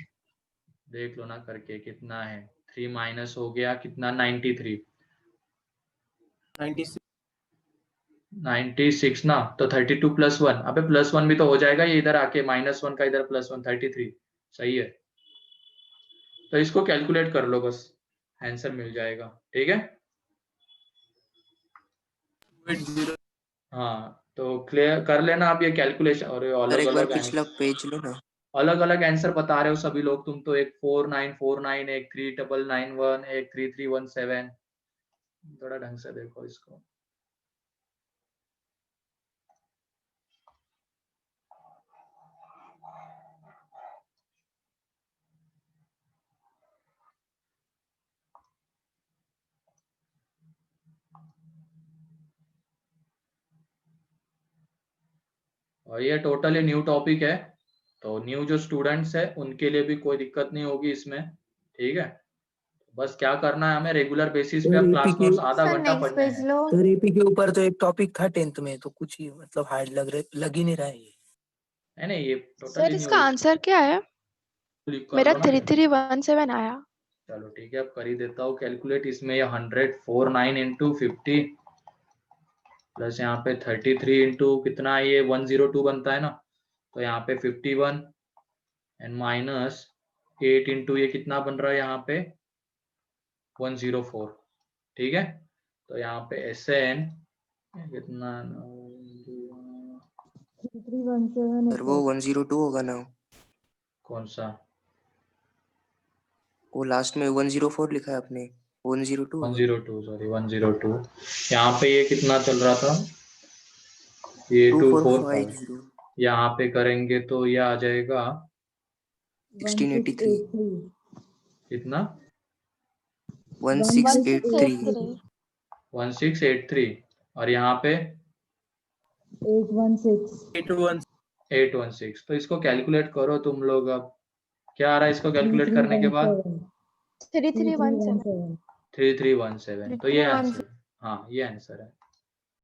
देख लो ना करके कितना है, 3 माइनस हो गया कितना 93, 96 ना, तो 32 प्लस 1, अबे प्लस 1 भी तो हो जाएगा ये इधर आके, माइनस 1 का इधर प्लस 1, 33 सही है। तो इसको कैलकुलेट कर लो बस, आंसर मिल जाएगा, ठीक है। हाँ तो क्लियर कर लेना आप ये कैलकुलेशन, और सर अलग एक बार अलग पिछला पेज लो ना। अलग अलग आंसर बता रहे हो सभी लोग, तुम तो एक 4949, एक 3991, एक 3317, थोड़ा ढंग से देखो इसको। और ये टोटली न्यू टॉपिक है, तो न्यू जो स्टूडेंट्स है उनके लिए भी कोई दिक्कत नहीं होगी इसमें, ठीक है। बस क्या करना है हमें, रेगुलर बेसिस पे अब क्लास नोट्स आधा सर घंटा नेक्स्ट पढ़ने पेज हैं। लो। सर एपी के ऊपर तो एक टॉपिक था 10th में, तो कुछ ही मतलब हार्ड लग ही नहीं रहा है ये। नहीं ये सर टोटली इसका न्यू, आंसर क्या है? कर मेरा लो ना। 3317 आया। चलो ठीक है, अब कर ही देता हूँ कैलकुलेट। इसमें ये 149 इंटू 50 प्लस यहाँ पे 33 इंटू कितना, ये 102 बनता है ना, तो यहाँ पे 51 एंड माइनस 8 इंटू ये कितना बन रहा है यहाँ पे 104, ठीक है। तो यहाँ पे SN कितना, सर वो 102 होगा ना, कौन सा वो लास्ट में 104 लिखा है आपने, 102 होगा। 102 सॉरी 102, यहाँ पे ये कितना चल रहा था, ये 245, 2450 यहाँ पे करेंगे तो ये आ जाएगा 1683 कितना 1683 1683, और यहाँ पे 816, तो इसको कैलकुलेट करो तुम लोग। अब क्या आ रहा है इसको कैलकुलेट करने के बाद 3317 3317, तो ये आंसर, हाँ ये आंसर है।